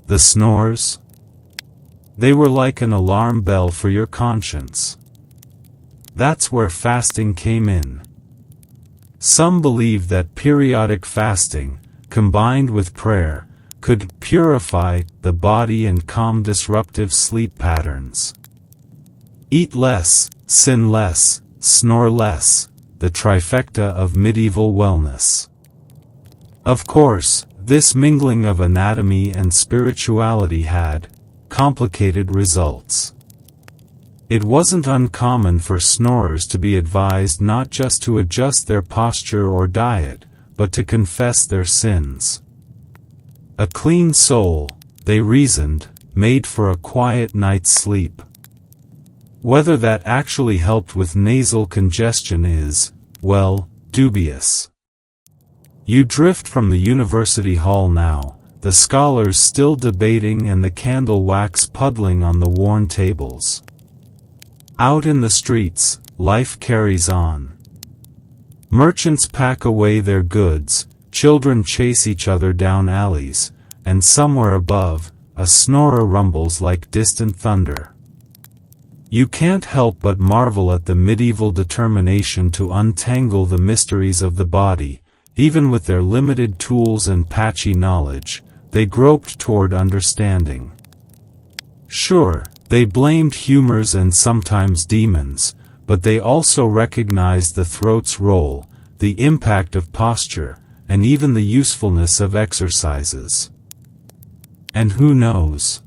The snores? They were like an alarm bell for your conscience. That's where fasting came in. Some believe that periodic fasting, combined with prayer, could purify the body and calm disruptive sleep patterns. Eat less, sin less, snore less, the trifecta of medieval wellness. Of course, this mingling of anatomy and spirituality had complicated results. It wasn't uncommon for snorers to be advised not just to adjust their posture or diet, but to confess their sins. A clean soul, they reasoned, made for a quiet night's sleep. Whether that actually helped with nasal congestion is, well, dubious. You drift from the university hall now, the scholars still debating and the candle wax puddling on the worn tables. Out in the streets, life carries on. Merchants pack away their goods, children chase each other down alleys, and somewhere above, a snorer rumbles like distant thunder. You can't help but marvel at the medieval determination to untangle the mysteries of the body. Even with their limited tools and patchy knowledge, they groped toward understanding. Sure, they blamed humors and sometimes demons, but they also recognized the throat's role, the impact of posture, and even the usefulness of exercises. And who knows?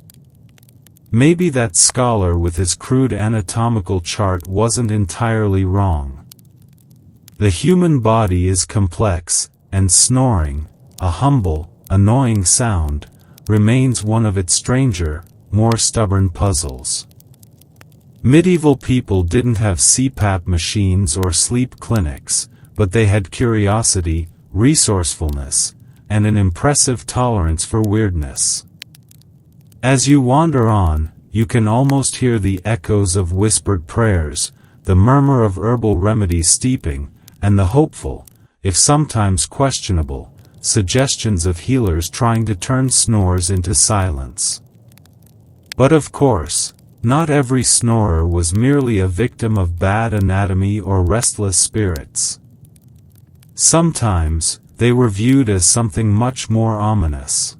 Maybe that scholar with his crude anatomical chart wasn't entirely wrong. The human body is complex, and snoring, a humble, annoying sound, remains one of its stranger, more stubborn puzzles. Medieval people didn't have CPAP machines or sleep clinics, but they had curiosity, resourcefulness, and an impressive tolerance for weirdness. As you wander on, you can almost hear the echoes of whispered prayers, the murmur of herbal remedies steeping, and the hopeful, if sometimes questionable, suggestions of healers trying to turn snores into silence. But of course, not every snorer was merely a victim of bad anatomy or restless spirits. Sometimes, they were viewed as something much more ominous.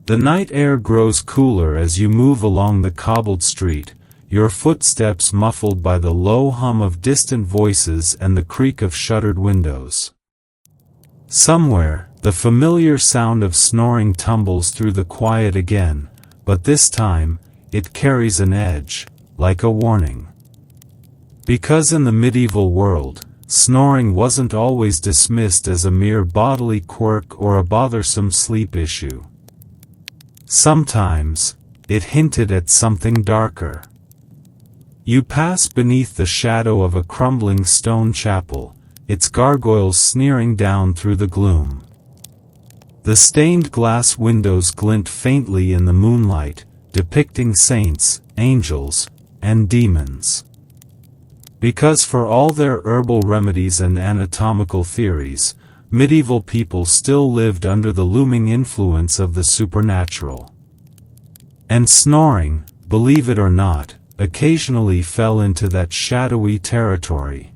The night air grows cooler as you move along the cobbled street, your footsteps muffled by the low hum of distant voices and the creak of shuttered windows. Somewhere, the familiar sound of snoring tumbles through the quiet again, but this time, it carries an edge, like a warning. Because in the medieval world, snoring wasn't always dismissed as a mere bodily quirk or a bothersome sleep issue. Sometimes, it hinted at something darker. You pass beneath the shadow of a crumbling stone chapel, its gargoyles sneering down through the gloom. The stained glass windows glint faintly in the moonlight, depicting saints, angels, and demons. Because for all their herbal remedies and anatomical theories, medieval people still lived under the looming influence of the supernatural. And snoring, believe it or not, occasionally fell into that shadowy territory.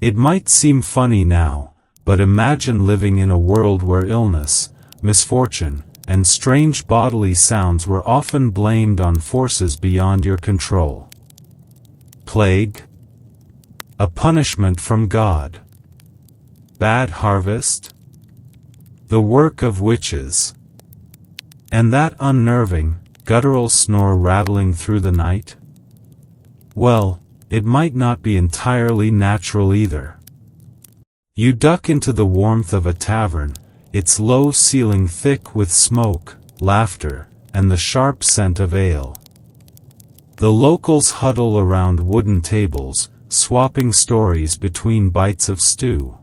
It might seem funny now, but imagine living in a world where illness, misfortune, and strange bodily sounds were often blamed on forces beyond your control. Plague? A punishment from God. Bad harvest? The work of witches. And that unnerving, guttural snore rattling through the night? Well, it might not be entirely natural either. You duck into the warmth of a tavern, its low ceiling thick with smoke, laughter, and the sharp scent of ale. The locals huddle around wooden tables, swapping stories between bites of stew.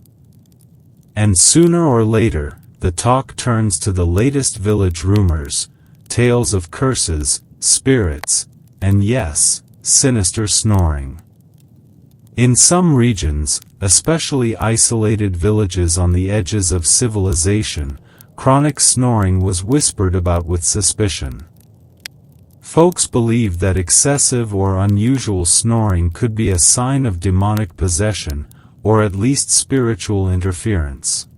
And sooner or later, the talk turns to the latest village rumors, tales of curses, spirits, and yes, sinister snoring. In some regions, especially isolated villages on the edges of civilization, chronic snoring was whispered about with suspicion. Folks believed that excessive or unusual snoring could be a sign of demonic possession, or at least spiritual interference.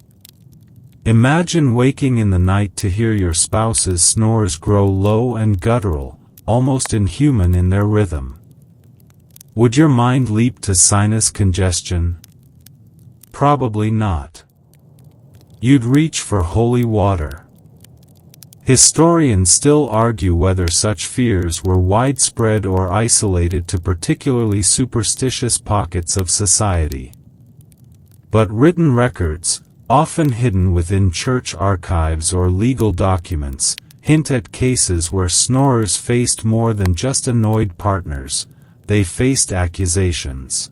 Imagine waking in the night to hear your spouse's snores grow low and guttural, almost inhuman in their rhythm. Would your mind leap to sinus congestion? Probably not. You'd reach for holy water. Historians still argue whether such fears were widespread or isolated to particularly superstitious pockets of society. But written records, often hidden within church archives or legal documents, hint at cases where snorers faced more than just annoyed partners, they faced accusations.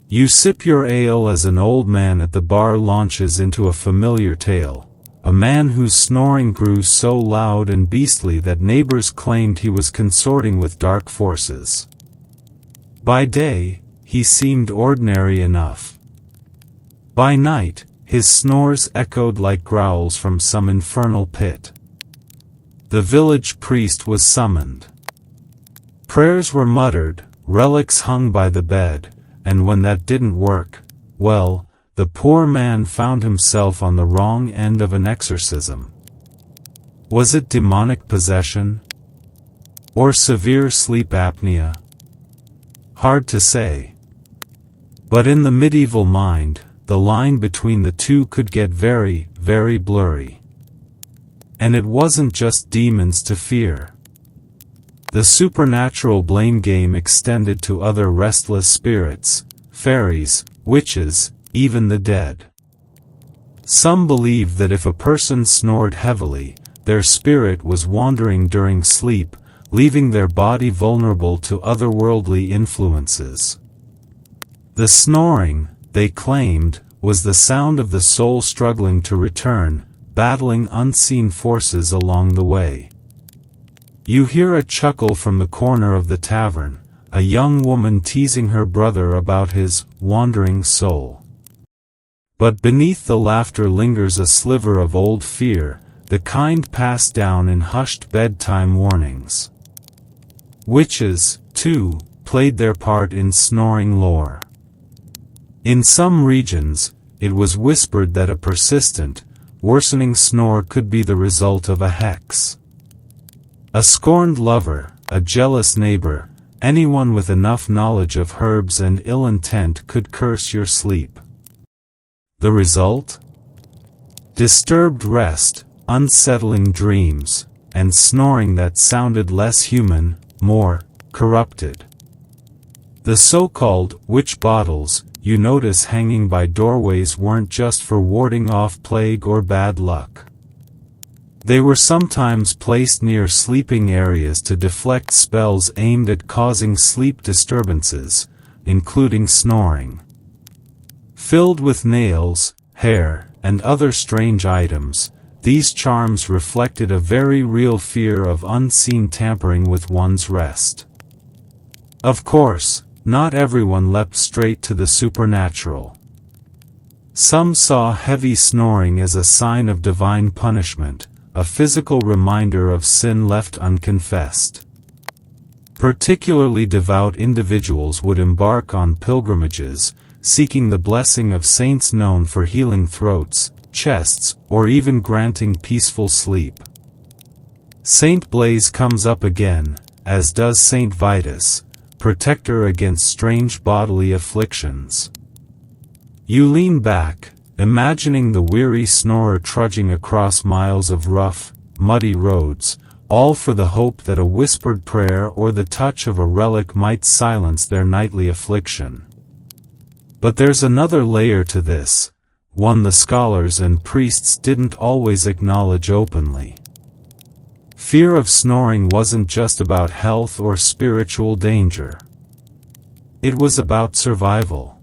You sip your ale as an old man at the bar launches into a familiar tale, a man whose snoring grew so loud and beastly that neighbors claimed he was consorting with dark forces. By day, he seemed ordinary enough. By night, his snores echoed like growls from some infernal pit. The village priest was summoned. Prayers were muttered, relics hung by the bed, and when that didn't work, well, the poor man found himself on the wrong end of an exorcism. Was it demonic possession? Or severe sleep apnea? Hard to say. But in the medieval mind, the line between the two could get very, very blurry. And it wasn't just demons to fear. The supernatural blame game extended to other restless spirits, fairies, witches, even the dead. Some believed that if a person snored heavily, their spirit was wandering during sleep, leaving their body vulnerable to otherworldly influences. The snoring, they claimed, was the sound of the soul struggling to return, battling unseen forces along the way. You hear a chuckle from the corner of the tavern, a young woman teasing her brother about his wandering soul. But beneath the laughter lingers a sliver of old fear, the kind passed down in hushed bedtime warnings. Witches, too, played their part in snoring lore. In some regions, it was whispered that a persistent, worsening snore could be the result of a hex. A scorned lover, a jealous neighbor, anyone with enough knowledge of herbs and ill intent could curse your sleep. The result? Disturbed rest, unsettling dreams, and snoring that sounded less human, more corrupted. The so-called witch bottles you notice hanging by doorways weren't just for warding off plague or bad luck. They were sometimes placed near sleeping areas to deflect spells aimed at causing sleep disturbances, including snoring. Filled with nails, hair, and other strange items, these charms reflected a very real fear of unseen tampering with one's rest. Of course, not everyone leapt straight to the supernatural. Some saw heavy snoring as a sign of divine punishment, a physical reminder of sin left unconfessed. Particularly devout individuals would embark on pilgrimages, seeking the blessing of saints known for healing throats, chests, or even granting peaceful sleep. Saint Blaise comes up again, as does Saint Vitus, protector against strange bodily afflictions. You lean back, imagining the weary snorer trudging across miles of rough, muddy roads, all for the hope that a whispered prayer or the touch of a relic might silence their nightly affliction. But there's another layer to this, one the scholars and priests didn't always acknowledge openly. Fear of snoring wasn't just about health or spiritual danger. It was about survival.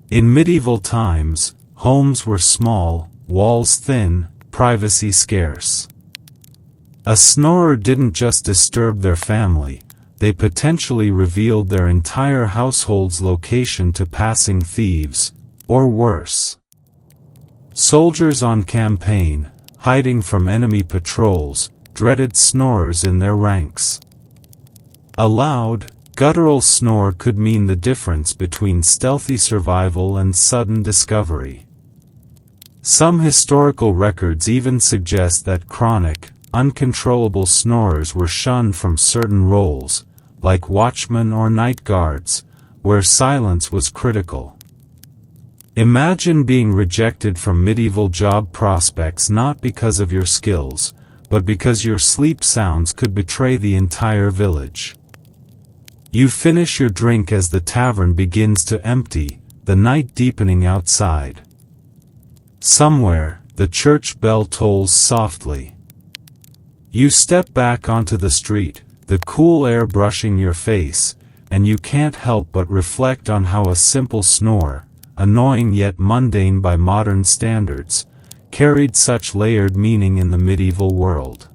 In medieval times, homes were small, walls thin, privacy scarce. A snorer didn't just disturb their family, they potentially revealed their entire household's location to passing thieves, or worse. Soldiers on campaign, hiding from enemy patrols, dreaded snorers in their ranks. A loud, guttural snore could mean the difference between stealthy survival and sudden discovery. Some historical records even suggest that chronic, uncontrollable snorers were shunned from certain roles, like watchmen or night guards, where silence was critical. Imagine being rejected from medieval job prospects not because of your skills, but because your sleep sounds could betray the entire village. You finish your drink as the tavern begins to empty, the night deepening outside. Somewhere, the church bell tolls softly. You step back onto the street, the cool air brushing your face, and you can't help but reflect on how a simple snore, annoying yet mundane by modern standards, carried such layered meaning in the medieval world.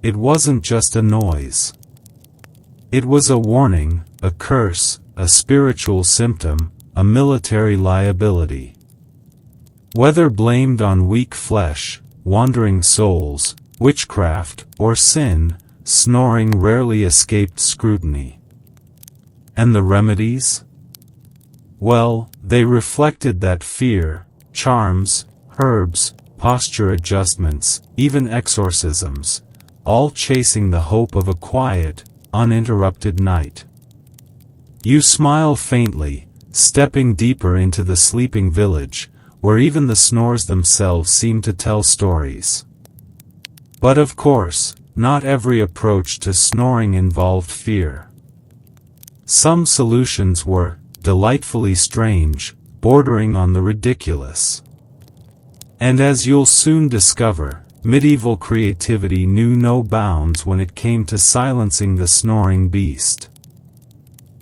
It wasn't just a noise. It was a warning, a curse, a spiritual symptom, a military liability. Whether blamed on weak flesh, wandering souls, witchcraft, or sin, snoring rarely escaped scrutiny. And the remedies? Well, they reflected that fear, charms, herbs, posture adjustments, even exorcisms, all chasing the hope of a quiet, uninterrupted night. You smile faintly, stepping deeper into the sleeping village, where even the snores themselves seem to tell stories. But of course, not every approach to snoring involved fear. Some solutions were delightfully strange, bordering on the ridiculous. And as you'll soon discover, medieval creativity knew no bounds when it came to silencing the snoring beast.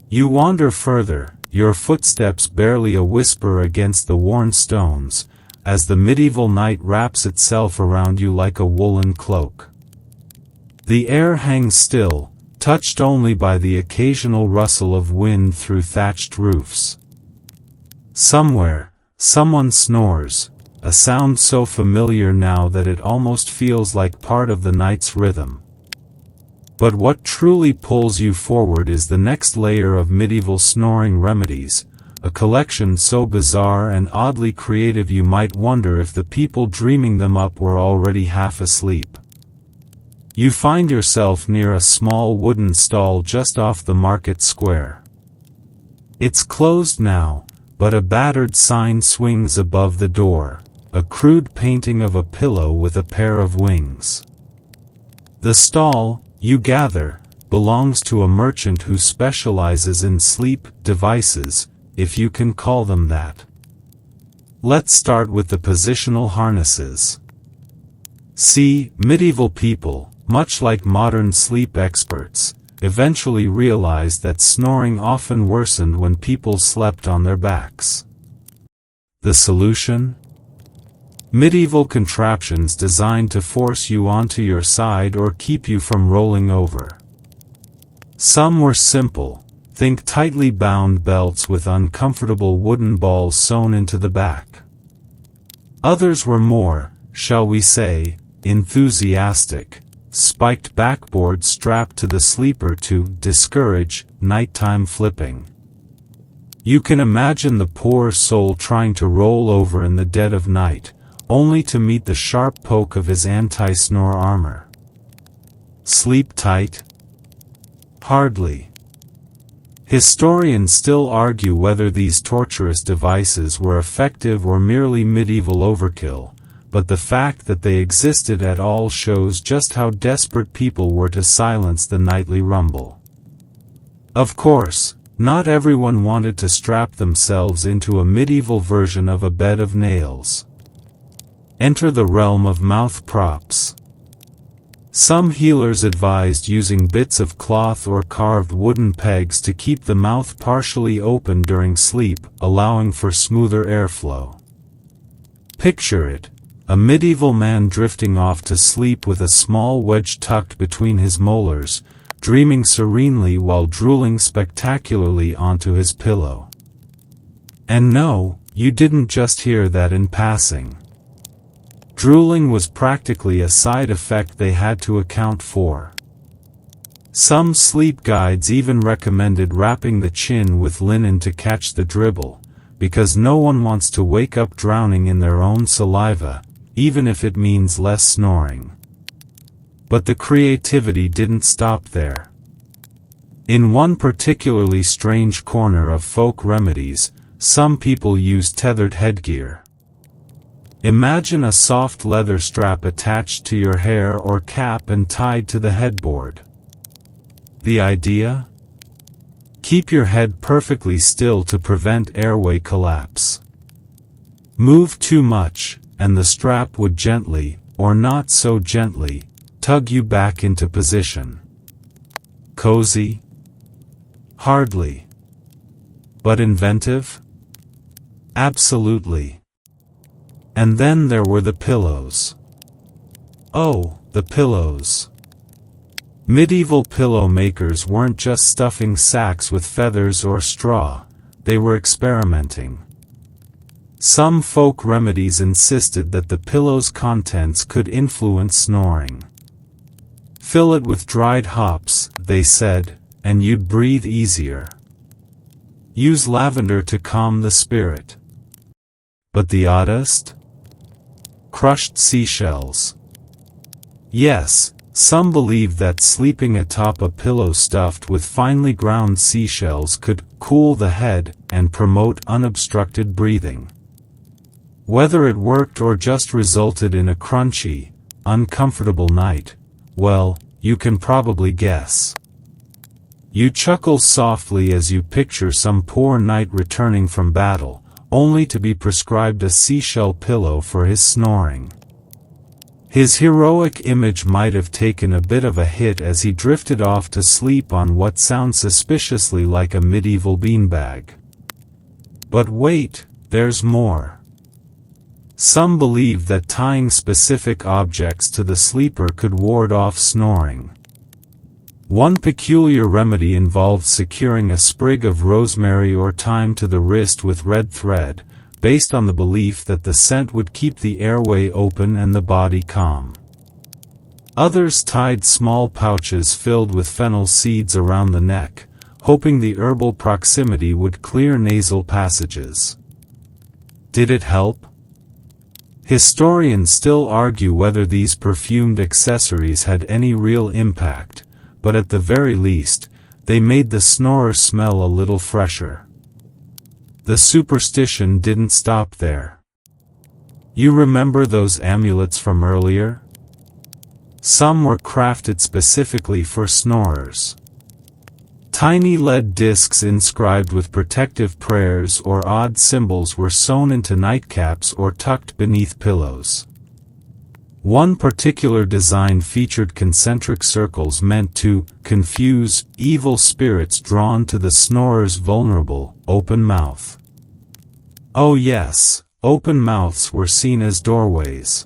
You wander further, your footsteps barely a whisper against the worn stones, as the medieval night wraps itself around you like a woolen cloak. The air hangs still, touched only by the occasional rustle of wind through thatched roofs. Somewhere, someone snores, a sound so familiar now that it almost feels like part of the night's rhythm. But what truly pulls you forward is the next layer of medieval snoring remedies, a collection so bizarre and oddly creative you might wonder if the people dreaming them up were already half asleep. You find yourself near a small wooden stall just off the market square. It's closed now, but a battered sign swings above the door, a crude painting of a pillow with a pair of wings. The stall, you gather, belongs to a merchant who specializes in sleep devices, if you can call them that. Let's start with the positional harnesses. See, medieval people, much like modern sleep experts, eventually realized that snoring often worsened when people slept on their backs. The solution? Medieval contraptions designed to force you onto your side or keep you from rolling over. Some were simple, think tightly bound belts with uncomfortable wooden balls sewn into the back. Others were more, shall we say, enthusiastic, spiked backboards strapped to the sleeper to discourage nighttime flipping. You can imagine the poor soul trying to roll over in the dead of night, only to meet the sharp poke of his anti-snore armor. Sleep tight? Hardly. Historians still argue whether these torturous devices were effective or merely medieval overkill, but the fact that they existed at all shows just how desperate people were to silence the nightly rumble. Of course, not everyone wanted to strap themselves into a medieval version of a bed of nails. Enter the realm of mouth props. Some healers advised using bits of cloth or carved wooden pegs to keep the mouth partially open during sleep, allowing for smoother airflow. Picture it, a medieval man drifting off to sleep with a small wedge tucked between his molars, dreaming serenely while drooling spectacularly onto his pillow. And no, you didn't just hear that in passing. Drooling was practically a side effect they had to account for. Some sleep guides even recommended wrapping the chin with linen to catch the dribble, because no one wants to wake up drowning in their own saliva, even if it means less snoring. But the creativity didn't stop there. In one particularly strange corner of folk remedies, some people used tethered headgear. Imagine a soft leather strap attached to your hair or cap and tied to the headboard. The idea? Keep your head perfectly still to prevent airway collapse. Move too much, and the strap would gently, or not so gently, tug you back into position. Cozy? Hardly. But inventive? Absolutely. And then there were the pillows. Oh, the pillows. Medieval pillow makers weren't just stuffing sacks with feathers or straw, they were experimenting. Some folk remedies insisted that the pillow's contents could influence snoring. Fill it with dried hops, they said, and you'd breathe easier. Use lavender to calm the spirit. But the oddest? Crushed seashells. Yes, some believed that sleeping atop a pillow stuffed with finely ground seashells could cool the head and promote unobstructed breathing. Whether it worked or just resulted in a crunchy, uncomfortable night, well, you can probably guess. You chuckle softly as you picture some poor knight returning from battle, only to be prescribed a seashell pillow for his snoring. His heroic image might have taken a bit of a hit as he drifted off to sleep on what sounds suspiciously like a medieval beanbag. But wait, there's more. Some believe that tying specific objects to the sleeper could ward off snoring. One peculiar remedy involved securing a sprig of rosemary or thyme to the wrist with red thread, based on the belief that the scent would keep the airway open and the body calm. Others tied small pouches filled with fennel seeds around the neck, hoping the herbal proximity would clear nasal passages. Did it help? Historians still argue whether these perfumed accessories had any real impact, but at the very least, they made the snorer smell a little fresher. The superstition didn't stop there. You remember those amulets from earlier? Some were crafted specifically for snorers. Tiny lead discs inscribed with protective prayers or odd symbols were sewn into nightcaps or tucked beneath pillows. One particular design featured concentric circles meant to confuse evil spirits drawn to the snorer's vulnerable, open mouth. Oh yes, open mouths were seen as doorways.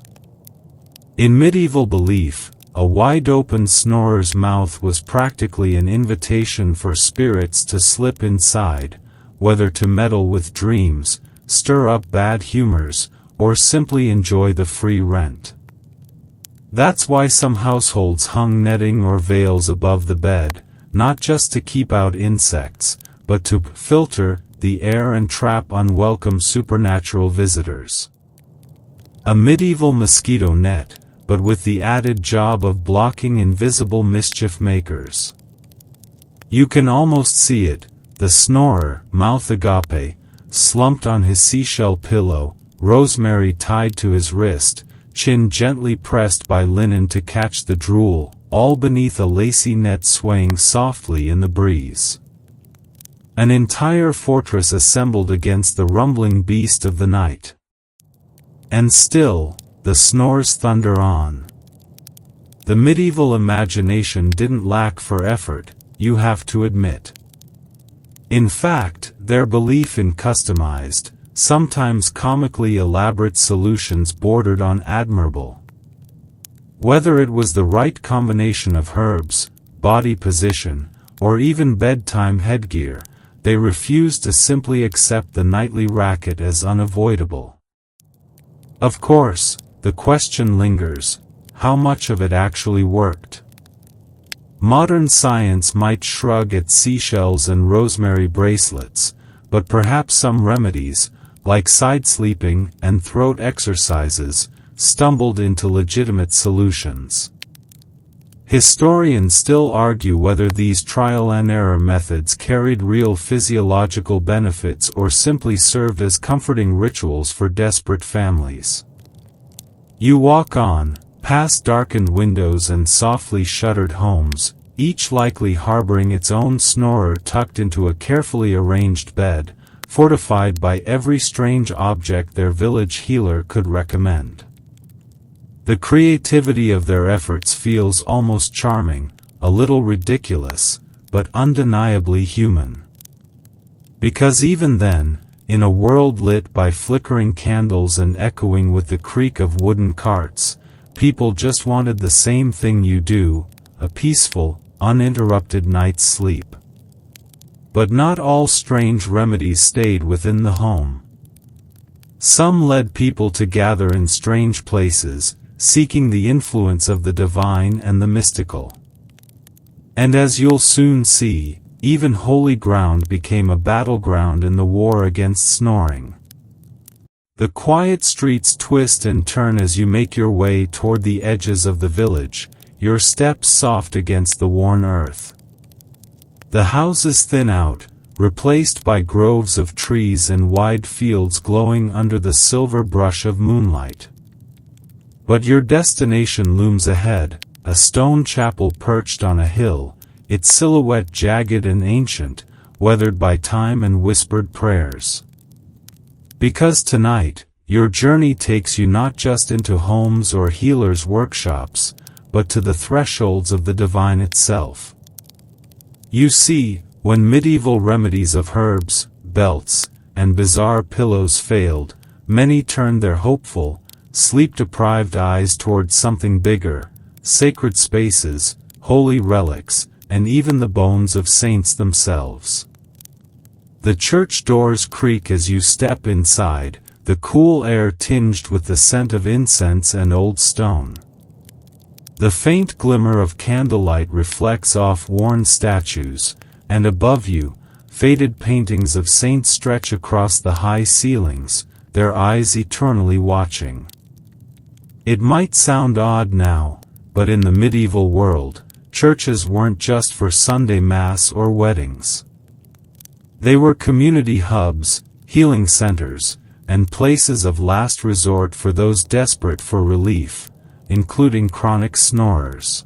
In medieval belief, a wide-open snorer's mouth was practically an invitation for spirits to slip inside, whether to meddle with dreams, stir up bad humors, or simply enjoy the free rent. That's why some households hung netting or veils above the bed, not just to keep out insects, but to filter the air and trap unwelcome supernatural visitors. A medieval mosquito net, but with the added job of blocking invisible mischief makers. You can almost see it, the snorer, mouth agape, slumped on his seashell pillow, rosemary tied to his wrist, chin gently pressed by linen to catch the drool, all beneath a lacy net swaying softly in the breeze. An entire fortress assembled against the rumbling beast of the night. And still, the snores thunder on. The medieval imagination didn't lack for effort, you have to admit. In fact, their belief in customized, sometimes comically elaborate solutions bordered on admirable. Whether it was the right combination of herbs, body position, or even bedtime headgear, they refused to simply accept the nightly racket as unavoidable. Of course, the question lingers, how much of it actually worked? Modern science might shrug at seashells and rosemary bracelets, but perhaps some remedies, like side sleeping and throat exercises, stumbled into legitimate solutions. Historians still argue whether these trial-and-error methods carried real physiological benefits or simply served as comforting rituals for desperate families. You walk on, past darkened windows and softly shuttered homes, each likely harboring its own snorer tucked into a carefully arranged bed, fortified by every strange object their village healer could recommend. The creativity of their efforts feels almost charming, a little ridiculous, but undeniably human. Because even then, in a world lit by flickering candles and echoing with the creak of wooden carts, people just wanted the same thing you do, a peaceful, uninterrupted night's sleep. But not all strange remedies stayed within the home. Some led people to gather in strange places, seeking the influence of the divine and the mystical. And as you'll soon see, even holy ground became a battleground in the war against snoring. The quiet streets twist and turn as you make your way toward the edges of the village, your steps soft against the worn earth. The houses thin out, replaced by groves of trees and wide fields glowing under the silver brush of moonlight. But your destination looms ahead, a stone chapel perched on a hill, its silhouette jagged and ancient, weathered by time and whispered prayers. Because tonight, your journey takes you not just into homes or healers' workshops, but to the thresholds of the divine itself. You see, when medieval remedies of herbs, belts, and bizarre pillows failed, many turned their hopeful, sleep-deprived eyes towards something bigger, sacred spaces, holy relics, and even the bones of saints themselves. The church doors creak as you step inside, the cool air tinged with the scent of incense and old stone. The faint glimmer of candlelight reflects off worn statues, and above you, faded paintings of saints stretch across the high ceilings, their eyes eternally watching. It might sound odd now, but in the medieval world, churches weren't just for Sunday Mass or weddings. They were community hubs, healing centers, and places of last resort for those desperate for relief, including chronic snorers.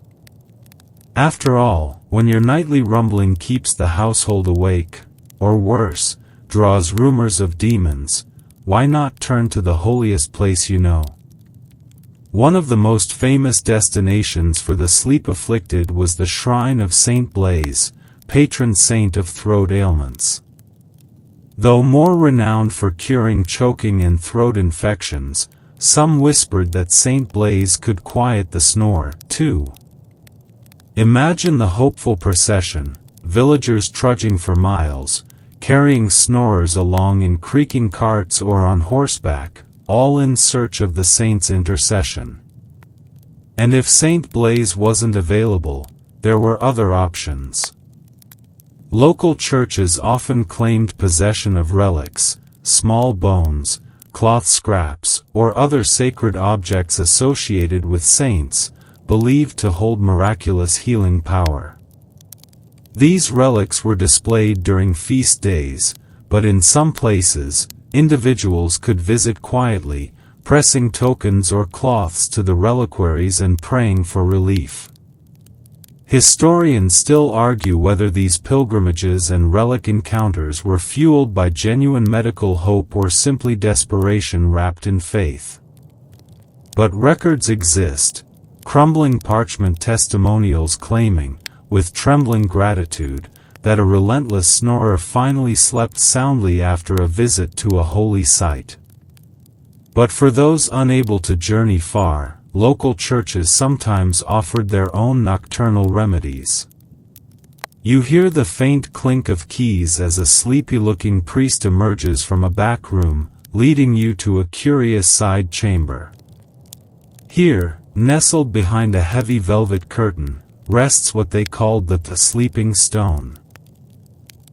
After all, when your nightly rumbling keeps the household awake, or worse, draws rumors of demons, why not turn to the holiest place you know? One of the most famous destinations for the sleep-afflicted was the shrine of Saint Blaise, patron saint of throat ailments. Though more renowned for curing choking and throat infections, some whispered that Saint Blaise could quiet the snore, too. Imagine the hopeful procession, villagers trudging for miles, carrying snorers along in creaking carts or on horseback, all in search of the saint's intercession. And if Saint Blaise wasn't available, there were other options. Local churches often claimed possession of relics, small bones, cloth scraps, or other sacred objects associated with saints, believed to hold miraculous healing power. These relics were displayed during feast days, but in some places, individuals could visit quietly, pressing tokens or cloths to the reliquaries and praying for relief. Historians still argue whether these pilgrimages and relic encounters were fueled by genuine medical hope or simply desperation wrapped in faith. But records exist, crumbling parchment testimonials claiming, with trembling gratitude, that a relentless snorer finally slept soundly after a visit to a holy site. But for those unable to journey far, local churches sometimes offered their own nocturnal remedies. You hear the faint clink of keys as a sleepy-looking priest emerges from a back room, leading you to a curious side chamber. Here, nestled behind a heavy velvet curtain, rests what they called the sleeping stone.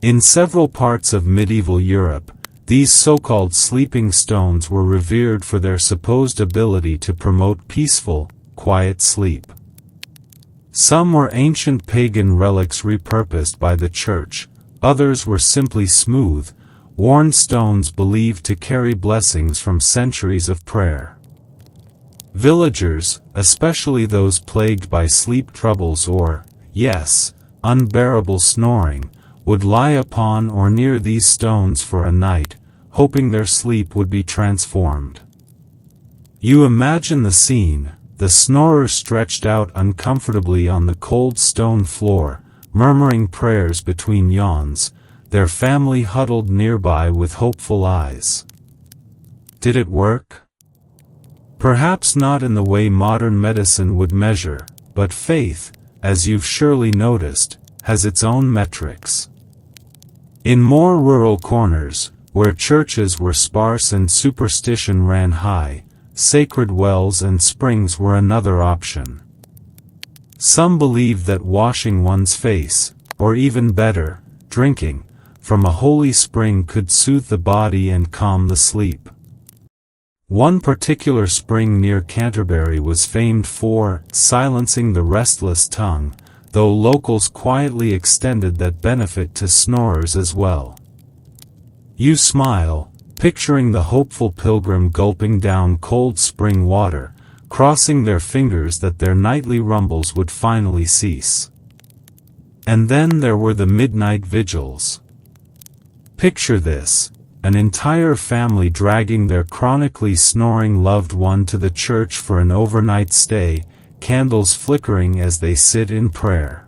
In several parts of medieval Europe, these so-called sleeping stones were revered for their supposed ability to promote peaceful, quiet sleep. Some were ancient pagan relics repurposed by the church, others were simply smooth, worn stones believed to carry blessings from centuries of prayer. Villagers, especially those plagued by sleep troubles or, yes, unbearable snoring, would lie upon or near these stones for a night, hoping their sleep would be transformed. You imagine the scene, the snorer stretched out uncomfortably on the cold stone floor, murmuring prayers between yawns, their family huddled nearby with hopeful eyes. Did it work? Perhaps not in the way modern medicine would measure, but faith, as you've surely noticed, has its own metrics. In more rural corners, where churches were sparse and superstition ran high, sacred wells and springs were another option. Some believed that washing one's face, or even better, drinking, from a holy spring could soothe the body and calm the sleep. One particular spring near Canterbury was famed for silencing the restless tongue, though locals quietly extended that benefit to snorers as well. You smile, picturing the hopeful pilgrim gulping down cold spring water, crossing their fingers that their nightly rumbles would finally cease. And then there were the midnight vigils. Picture this. An entire family dragging their chronically snoring loved one to the church for an overnight stay, candles flickering as they sit in prayer.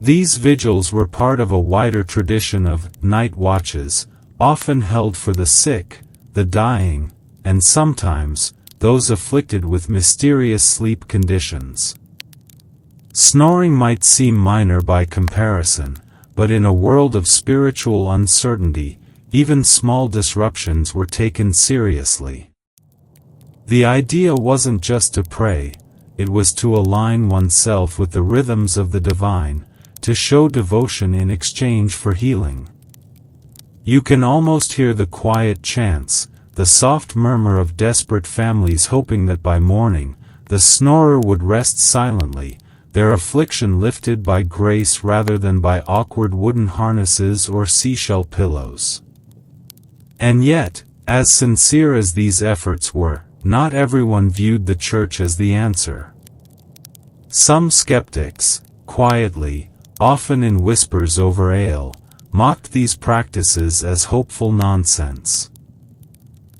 These vigils were part of a wider tradition of night watches, often held for the sick, the dying, and sometimes, those afflicted with mysterious sleep conditions. Snoring might seem minor by comparison, but in a world of spiritual uncertainty, even small disruptions were taken seriously. The idea wasn't just to pray, it was to align oneself with the rhythms of the divine, to show devotion in exchange for healing. You can almost hear the quiet chants, the soft murmur of desperate families hoping that by morning, the snorer would rest silently, their affliction lifted by grace rather than by awkward wooden harnesses or seashell pillows. And yet, as sincere as these efforts were, not everyone viewed the church as the answer. Some skeptics, quietly, often in whispers over ale, mocked these practices as hopeful nonsense.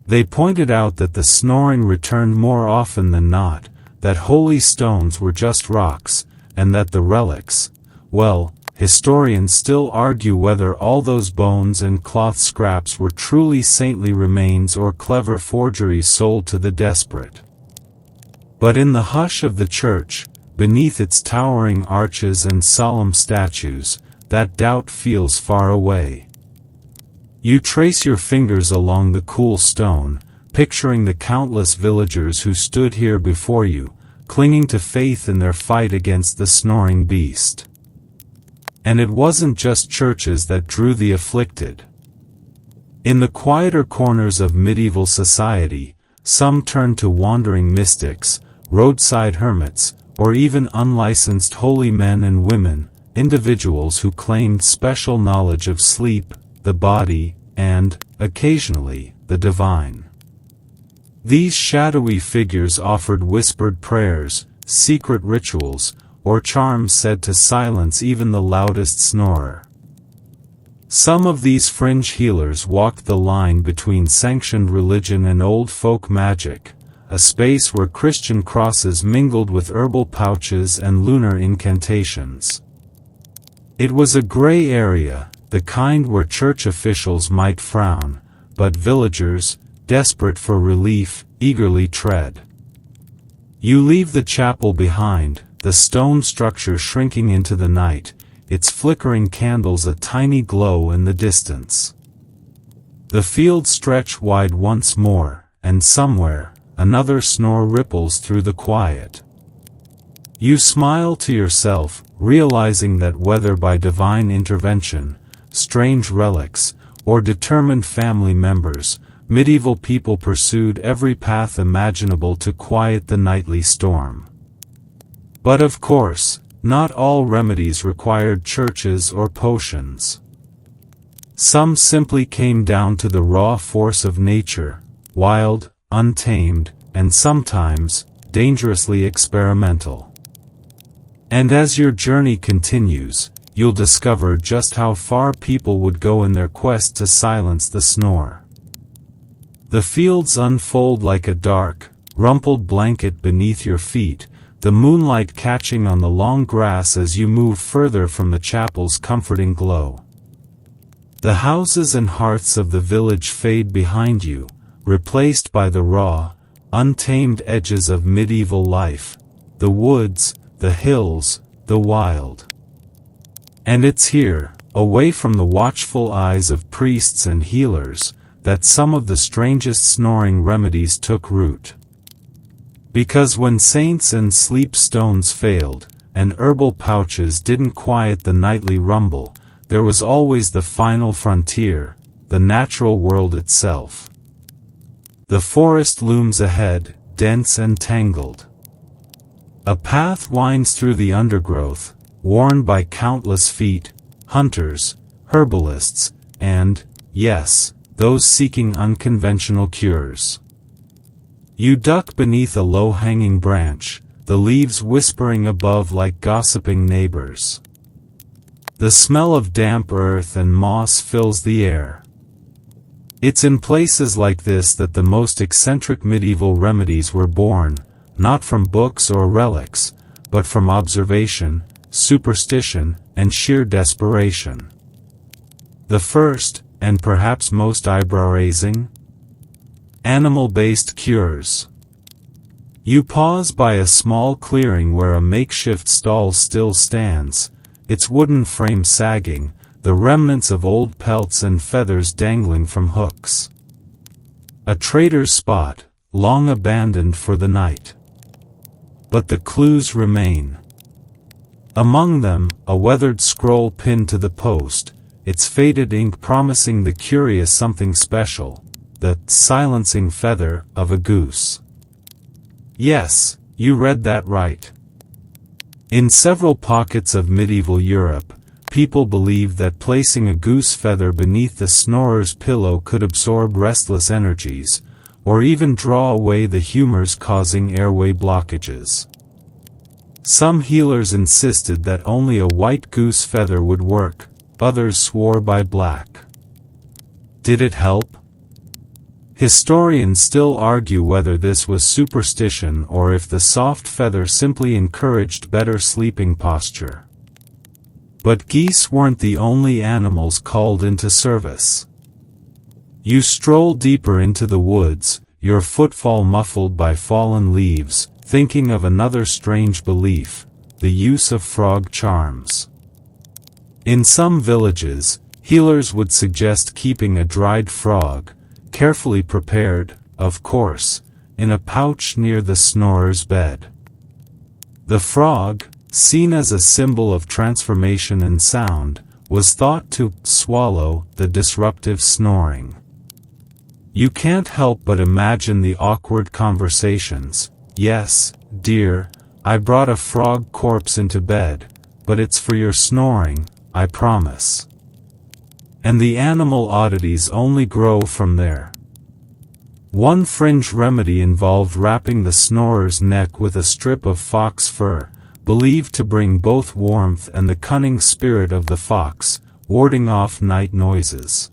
They pointed out that the snoring returned more often than not, that holy stones were just rocks, and that the relics, well, historians still argue whether all those bones and cloth scraps were truly saintly remains or clever forgeries sold to the desperate. But in the hush of the church, beneath its towering arches and solemn statues, that doubt feels far away. You trace your fingers along the cool stone, picturing the countless villagers who stood here before you, clinging to faith in their fight against the snoring beast. And it wasn't just churches that drew the afflicted. In the quieter corners of medieval society, some turned to wandering mystics, roadside hermits, or even unlicensed holy men and women, individuals who claimed special knowledge of sleep, the body, and, occasionally, the divine. These shadowy figures offered whispered prayers, secret rituals, or charms said to silence even the loudest snorer. Some of these fringe healers walked the line between sanctioned religion and old folk magic, a space where Christian crosses mingled with herbal pouches and lunar incantations. It was a gray area, the kind where church officials might frown, but villagers, desperate for relief, eagerly tread. You leave the chapel behind, the stone structure shrinking into the night, its flickering candles a tiny glow in the distance. The fields stretch wide once more, and somewhere, another snore ripples through the quiet. You smile to yourself, realizing that whether by divine intervention, strange relics, or determined family members, medieval people pursued every path imaginable to quiet the nightly storm. But of course, not all remedies required churches or potions. Some simply came down to the raw force of nature, wild, untamed, and sometimes, dangerously experimental. And as your journey continues, you'll discover just how far people would go in their quest to silence the snore. The fields unfold like a dark, rumpled blanket beneath your feet, the moonlight catching on the long grass as you move further from the chapel's comforting glow. The houses and hearths of the village fade behind you, replaced by the raw, untamed edges of medieval life, the woods, the hills, the wild. And it's here, away from the watchful eyes of priests and healers, that some of the strangest snoring remedies took root. Because when saints and sleep stones failed, and herbal pouches didn't quiet the nightly rumble, there was always the final frontier, the natural world itself. The forest looms ahead, dense and tangled. A path winds through the undergrowth, worn by countless feet, hunters, herbalists, and, yes, those seeking unconventional cures. You duck beneath a low-hanging branch, the leaves whispering above like gossiping neighbors. The smell of damp earth and moss fills the air. It's in places like this that the most eccentric medieval remedies were born, not from books or relics, but from observation, superstition, and sheer desperation. The first, and perhaps most eyebrow-raising? Animal-based cures. You pause by a small clearing where a makeshift stall still stands, its wooden frame sagging, the remnants of old pelts and feathers dangling from hooks. A trader's spot, long abandoned for the night. But the clues remain. Among them, a weathered scroll pinned to the post, its faded ink promising the curious something special, the silencing feather of a goose. Yes, you read that right. In several pockets of medieval Europe, people believed that placing a goose feather beneath the snorer's pillow could absorb restless energies, or even draw away the humors causing airway blockages. Some healers insisted that only a white goose feather would work, others swore by black. Did it help? Historians still argue whether this was superstition or if the soft feather simply encouraged better sleeping posture. But geese weren't the only animals called into service. You stroll deeper into the woods, your footfall muffled by fallen leaves, thinking of another strange belief, the use of frog charms. In some villages, healers would suggest keeping a dried frog, carefully prepared, of course, in a pouch near the snorer's bed. The frog, seen as a symbol of transformation and sound, was thought to swallow the disruptive snoring. You can't help but imagine the awkward conversations. Yes, dear, I brought a frog corpse into bed, but it's for your snoring, I promise. And the animal oddities only grow from there. One fringe remedy involved wrapping the snorer's neck with a strip of fox fur, believed to bring both warmth and the cunning spirit of the fox, warding off night noises.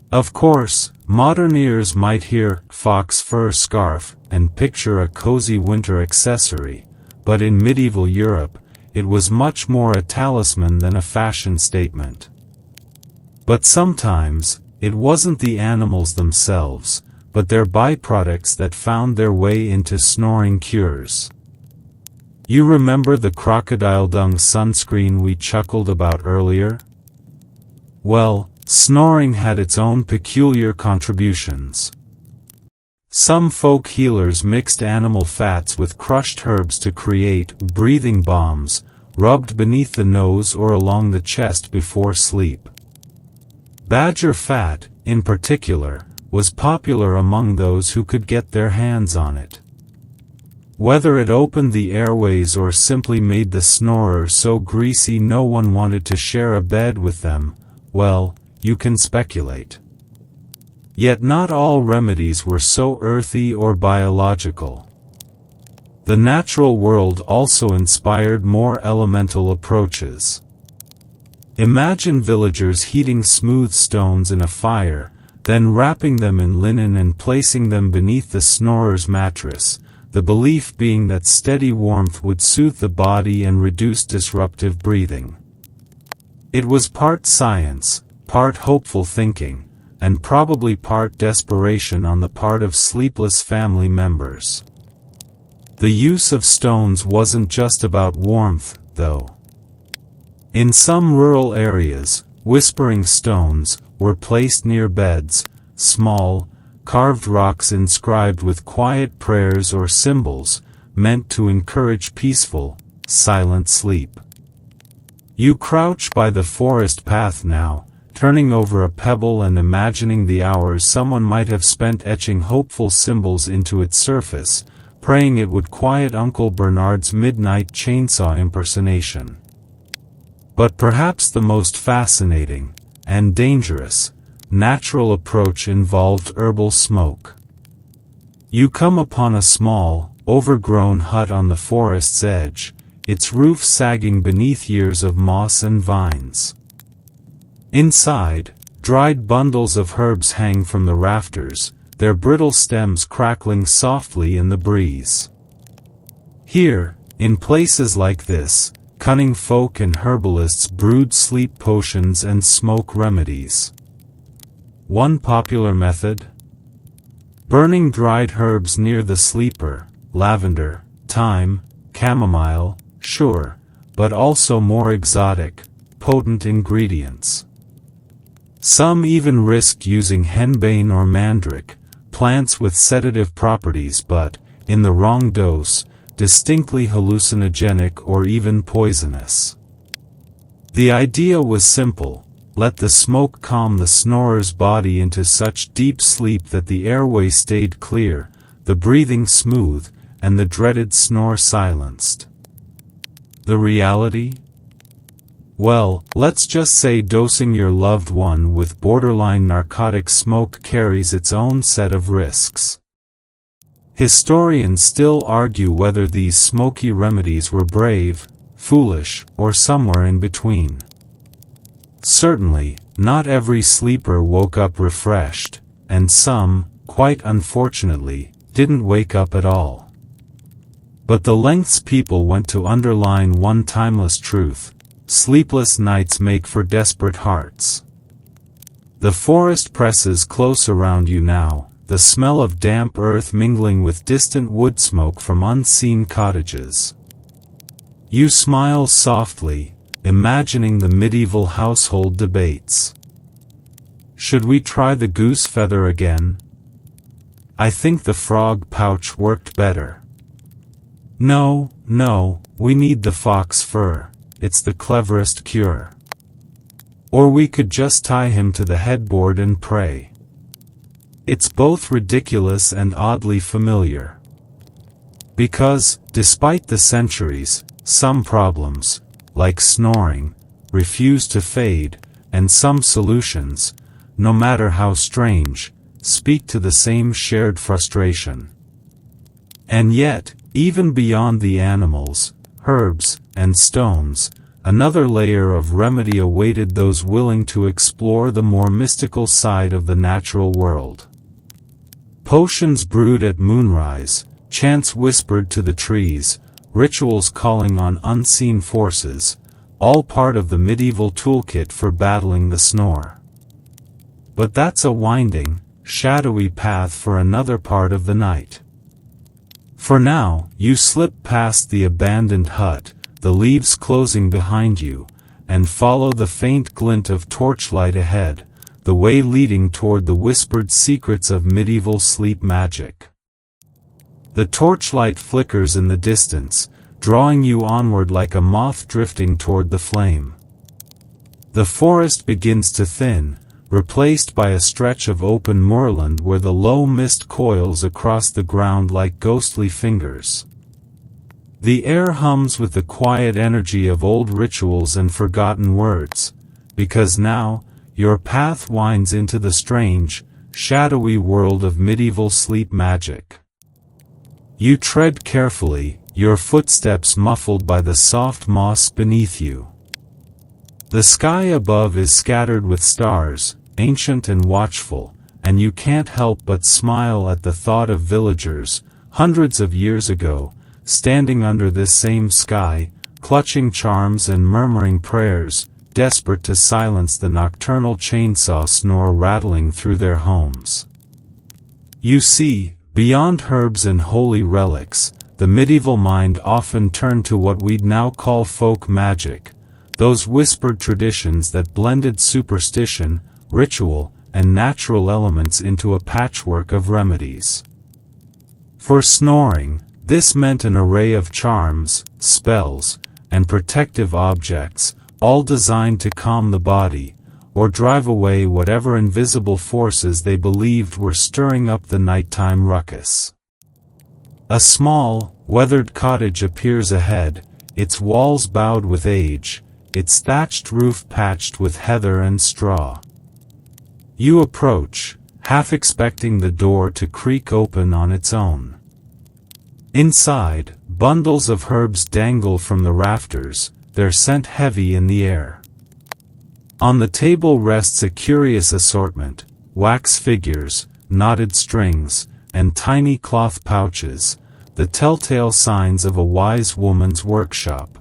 Of course, modern ears might hear fox fur scarf and picture a cozy winter accessory, but in medieval Europe, it was much more a talisman than a fashion statement. But sometimes, it wasn't the animals themselves, but their byproducts that found their way into snoring cures. You remember the crocodile dung sunscreen we chuckled about earlier? Well, snoring had its own peculiar contributions. Some folk healers mixed animal fats with crushed herbs to create breathing bombs, rubbed beneath the nose or along the chest before sleep. Badger fat, in particular, was popular among those who could get their hands on it. Whether it opened the airways or simply made the snorer so greasy no one wanted to share a bed with them, well, you can speculate. Yet not all remedies were so earthy or biological. The natural world also inspired more elemental approaches. Imagine villagers heating smooth stones in a fire, then wrapping them in linen and placing them beneath the snorer's mattress, the belief being that steady warmth would soothe the body and reduce disruptive breathing. It was part science, part hopeful thinking, and probably part desperation on the part of sleepless family members. The use of stones wasn't just about warmth, though. In some rural areas, whispering stones were placed near beds, small, carved rocks inscribed with quiet prayers or symbols, meant to encourage peaceful, silent sleep. You crouch by the forest path now, turning over a pebble and imagining the hours someone might have spent etching hopeful symbols into its surface, praying it would quiet Uncle Bernard's midnight chainsaw impersonation. But perhaps the most fascinating, and dangerous, natural approach involved herbal smoke. You come upon a small, overgrown hut on the forest's edge, its roof sagging beneath years of moss and vines. Inside, dried bundles of herbs hang from the rafters, their brittle stems crackling softly in the breeze. Here, in places like this, cunning folk and herbalists brewed sleep potions and smoke remedies. One popular method? Burning dried herbs near the sleeper, lavender, thyme, chamomile, sure, but also more exotic, potent ingredients. Some even risked using henbane or mandrake, plants with sedative properties but, in the wrong dose, distinctly hallucinogenic or even poisonous. The idea was simple: let the smoke calm the snorer's body into such deep sleep that the airway stayed clear, the breathing smooth, and the dreaded snore silenced. The reality? Well, let's just say dosing your loved one with borderline narcotic smoke carries its own set of risks. Historians still argue whether these smoky remedies were brave, foolish, or somewhere in between. Certainly, not every sleeper woke up refreshed, and some, quite unfortunately, didn't wake up at all. But the lengths people went to underline one timeless truth: sleepless nights make for desperate hearts. The forest presses close around you now, the smell of damp earth mingling with distant wood smoke from unseen cottages. You smile softly, imagining the medieval household debates. Should we try the goose feather again? I think the frog pouch worked better. No, we need the fox fur, it's the cleverest cure. Or we could just tie him to the headboard and pray. It's both ridiculous and oddly familiar. Because, despite the centuries, some problems, like snoring, refuse to fade, and some solutions, no matter how strange, speak to the same shared frustration. And yet, even beyond the animals, herbs, and stones, another layer of remedy awaited those willing to explore the more mystical side of the natural world. Potions brewed at moonrise, chants whispered to the trees, rituals calling on unseen forces, all part of the medieval toolkit for battling the snore. But that's a winding, shadowy path for another part of the night. For now, you slip past the abandoned hut, the leaves closing behind you, and follow the faint glint of torchlight ahead, the way leading toward the whispered secrets of medieval sleep magic. The torchlight flickers in the distance, drawing you onward like a moth drifting toward the flame. The forest begins to thin, replaced by a stretch of open moorland where the low mist coils across the ground like ghostly fingers. The air hums with the quiet energy of old rituals and forgotten words, because now, your path winds into the strange, shadowy world of medieval sleep magic. You tread carefully, your footsteps muffled by the soft moss beneath you. The sky above is scattered with stars, ancient and watchful, and you can't help but smile at the thought of villagers, hundreds of years ago, standing under this same sky, clutching charms and murmuring prayers, desperate to silence the nocturnal chainsaw snore rattling through their homes. You see, beyond herbs and holy relics, the medieval mind often turned to what we'd now call folk magic, those whispered traditions that blended superstition, ritual, and natural elements into a patchwork of remedies. For snoring, this meant an array of charms, spells, and protective objects, all designed to calm the body, or drive away whatever invisible forces they believed were stirring up the nighttime ruckus. A small, weathered cottage appears ahead, its walls bowed with age, its thatched roof patched with heather and straw. You approach, half expecting the door to creak open on its own. Inside, bundles of herbs dangle from the rafters, their scent heavy in the air. On the table rests a curious assortment, wax figures, knotted strings, and tiny cloth pouches, the telltale signs of a wise woman's workshop.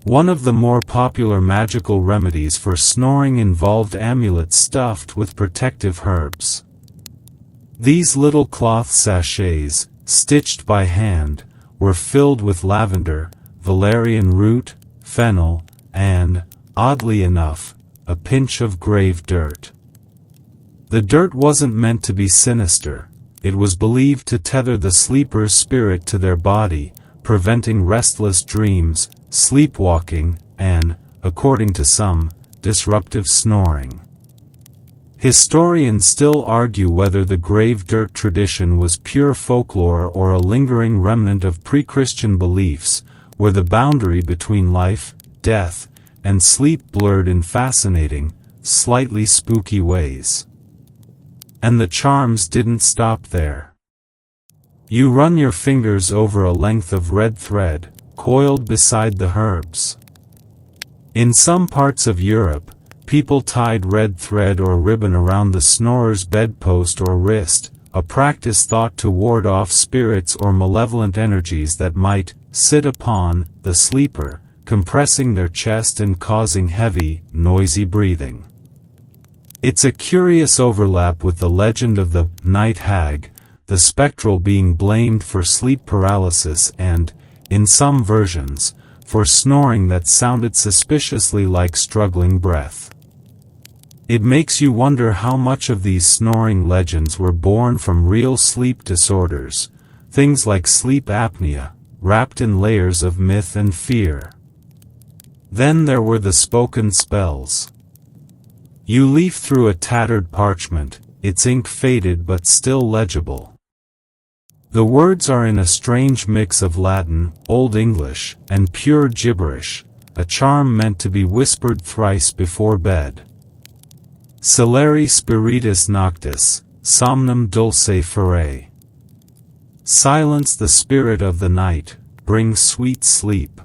One of the more popular magical remedies for snoring involved amulets stuffed with protective herbs. These little cloth sachets, stitched by hand, were filled with lavender, valerian root, fennel, and, oddly enough, a pinch of grave dirt. The dirt wasn't meant to be sinister, it was believed to tether the sleeper's spirit to their body, preventing restless dreams, sleepwalking, and, according to some, disruptive snoring. Historians still argue whether the grave dirt tradition was pure folklore or a lingering remnant of pre-Christian beliefs, where the boundary between life, death, and sleep blurred in fascinating, slightly spooky ways. And the charms didn't stop there. You run your fingers over a length of red thread, coiled beside the herbs. In some parts of Europe, people tied red thread or ribbon around the snorer's bedpost or wrist, a practice thought to ward off spirits or malevolent energies that might sit upon the sleeper, compressing their chest and causing heavy, noisy breathing. It's a curious overlap with the legend of the night hag, the spectral being blamed for sleep paralysis and, in some versions, for snoring that sounded suspiciously like struggling breath. It makes you wonder how much of these snoring legends were born from real sleep disorders, things like sleep apnea, wrapped in layers of myth and fear. Then there were the spoken spells. You leaf through a tattered parchment, its ink faded but still legible. The words are in a strange mix of Latin, Old English, and pure gibberish, a charm meant to be whispered thrice before bed. Celeri spiritus noctis, somnum dulce fere. Silence the spirit of the night, bring sweet sleep.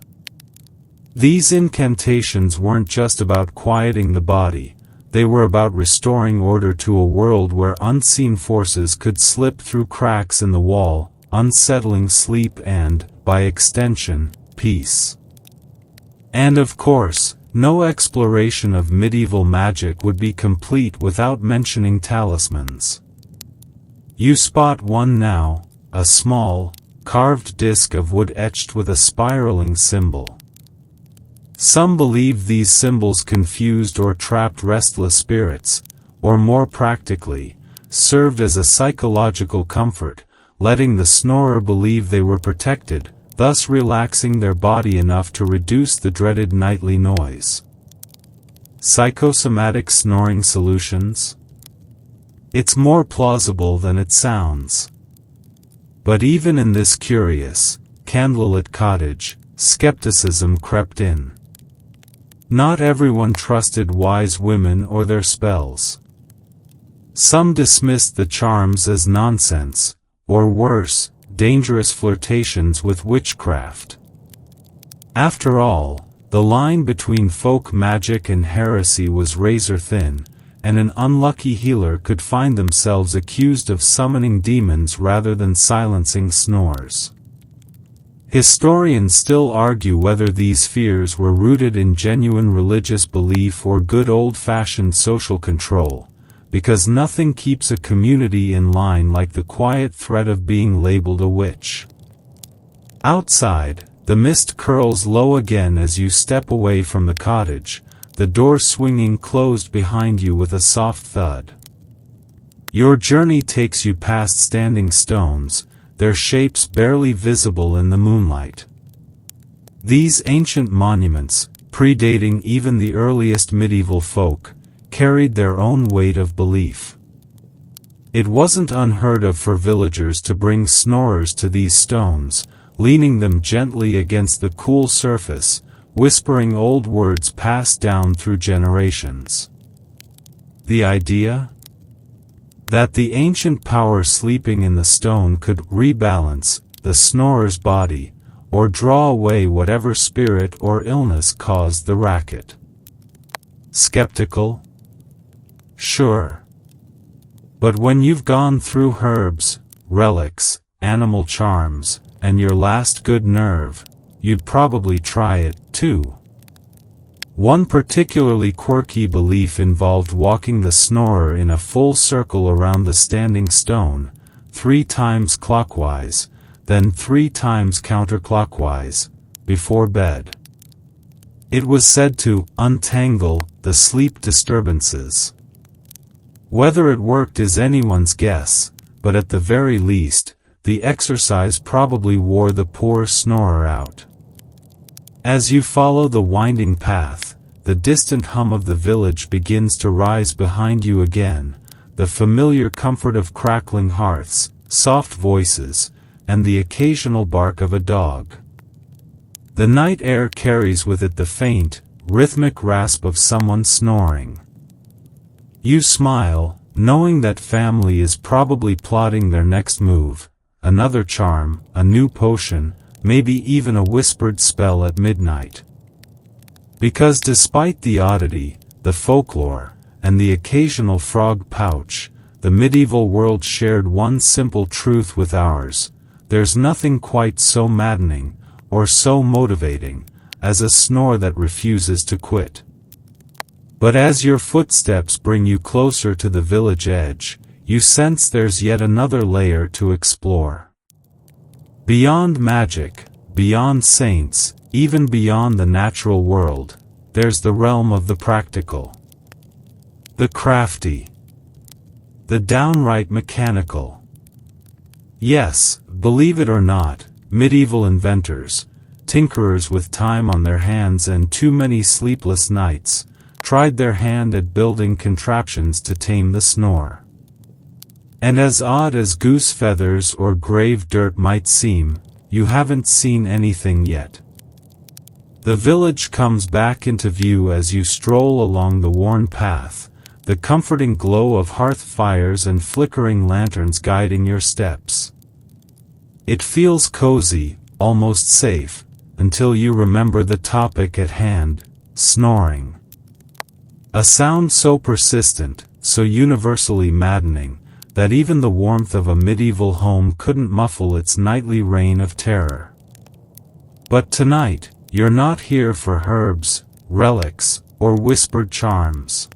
These incantations weren't just about quieting the body, they were about restoring order to a world where unseen forces could slip through cracks in the wall, unsettling sleep and, by extension, peace. And of course, no exploration of medieval magic would be complete without mentioning talismans. You spot one now, a small, carved disc of wood etched with a spiraling symbol. Some believe these symbols confused or trapped restless spirits, or more practically, served as a psychological comfort, letting the snorer believe they were protected, thus relaxing their body enough to reduce the dreaded nightly noise. Psychosomatic snoring solutions? It's more plausible than it sounds. But even in this curious, candlelit cottage, skepticism crept in. Not everyone trusted wise women or their spells. Some dismissed the charms as nonsense, or worse, dangerous flirtations with witchcraft. After all, the line between folk magic and heresy was razor thin, and an unlucky healer could find themselves accused of summoning demons rather than silencing snores. Historians still argue whether these fears were rooted in genuine religious belief or good old-fashioned social control, because nothing keeps a community in line like the quiet threat of being labeled a witch. Outside, the mist curls low again as you step away from the cottage, the door swinging closed behind you with a soft thud. Your journey takes you past standing stones, their shapes barely visible in the moonlight. These ancient monuments, predating even the earliest medieval folk, carried their own weight of belief. It wasn't unheard of for villagers to bring snorers to these stones, leaning them gently against the cool surface, whispering old words passed down through generations. The idea? That the ancient power sleeping in the stone could rebalance the snorer's body, or draw away whatever spirit or illness caused the racket. Skeptical? Sure. But when you've gone through herbs, relics, animal charms, and your last good nerve, you'd probably try it, too. One particularly quirky belief involved walking the snorer in a full circle around the standing stone, 3 times clockwise, then 3 times counterclockwise, before bed. It was said to untangle the sleep disturbances. Whether it worked is anyone's guess, but at the very least, the exercise probably wore the poor snorer out. As you follow the winding path, the distant hum of the village begins to rise behind you again, the familiar comfort of crackling hearths, soft voices, and the occasional bark of a dog. The night air carries with it the faint, rhythmic rasp of someone snoring. You smile, knowing that family is probably plotting their next move, another charm, a new potion, maybe even a whispered spell at midnight. Because despite the oddity, the folklore, and the occasional frog pouch, the medieval world shared one simple truth with ours: there's nothing quite so maddening, or so motivating, as a snore that refuses to quit. But as your footsteps bring you closer to the village edge, you sense there's yet another layer to explore. Beyond magic, beyond saints, even beyond the natural world, there's the realm of the practical. The crafty. The downright mechanical. Yes, believe it or not, medieval inventors, tinkerers with time on their hands and too many sleepless nights, tried their hand at building contraptions to tame the snore. And as odd as goose feathers or grave dirt might seem, you haven't seen anything yet. The village comes back into view as you stroll along the worn path, the comforting glow of hearth fires and flickering lanterns guiding your steps. It feels cozy, almost safe, until you remember the topic at hand: snoring. A sound so persistent, so universally maddening, that even the warmth of a medieval home couldn't muffle its nightly reign of terror. But tonight, you're not here for herbs, relics, or whispered charms.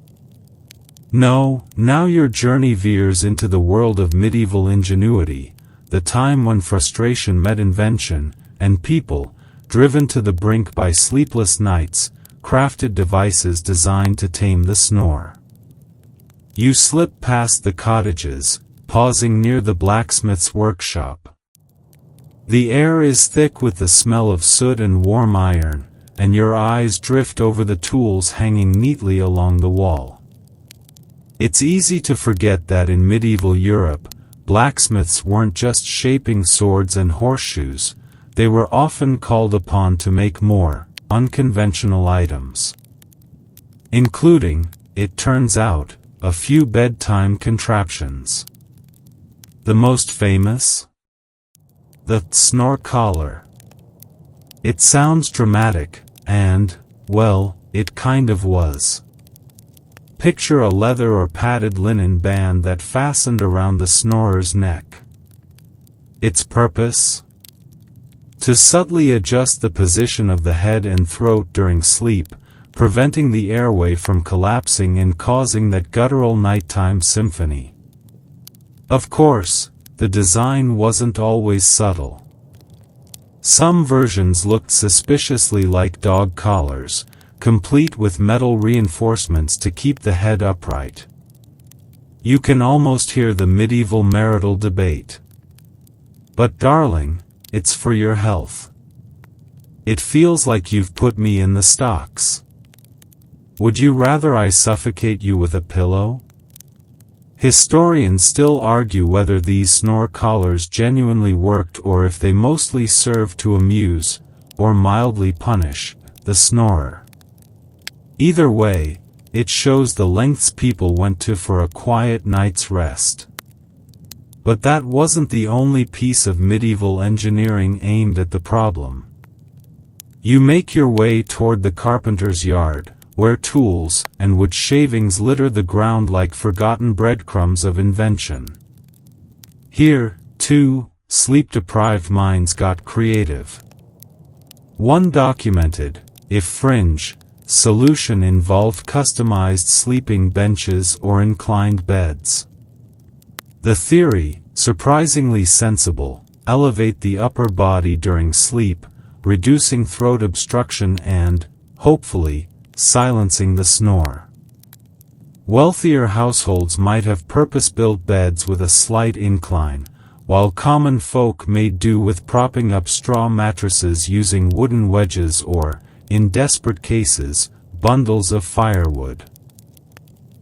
No, now your journey veers into the world of medieval ingenuity, the time when frustration met invention, and people, driven to the brink by sleepless nights, crafted devices designed to tame the snore. You slip past the cottages, pausing near the blacksmith's workshop. The air is thick with the smell of soot and warm iron, and your eyes drift over the tools hanging neatly along the wall. It's easy to forget that in medieval Europe, blacksmiths weren't just shaping swords and horseshoes, they were often called upon to make more unconventional items. Including, it turns out, a few bedtime contraptions. The most famous? The snore collar. It sounds dramatic, and, well, it kind of was. Picture a leather or padded linen band that fastened around the snorer's neck. Its purpose? To subtly adjust the position of the head and throat during sleep, preventing the airway from collapsing and causing that guttural nighttime symphony. Of course, the design wasn't always subtle. Some versions looked suspiciously like dog collars, complete with metal reinforcements to keep the head upright. You can almost hear the medieval marital debate. But darling, it's for your health. It feels like you've put me in the stocks. Would you rather I suffocate you with a pillow? Historians still argue whether these snore collars genuinely worked or if they mostly served to amuse, or mildly punish, the snorer. Either way, it shows the lengths people went to for a quiet night's rest. But that wasn't the only piece of medieval engineering aimed at the problem. You make your way toward the carpenter's yard, where tools and wood shavings litter the ground like forgotten breadcrumbs of invention. Here, too, sleep-deprived minds got creative. One documented, if fringe, solution involved customized sleeping benches or inclined beds. The theory, surprisingly sensible: elevate the upper body during sleep, reducing throat obstruction and, hopefully, silencing the snore. Wealthier households might have purpose-built beds with a slight incline, while common folk made do with propping up straw mattresses using wooden wedges or, in desperate cases, bundles of firewood.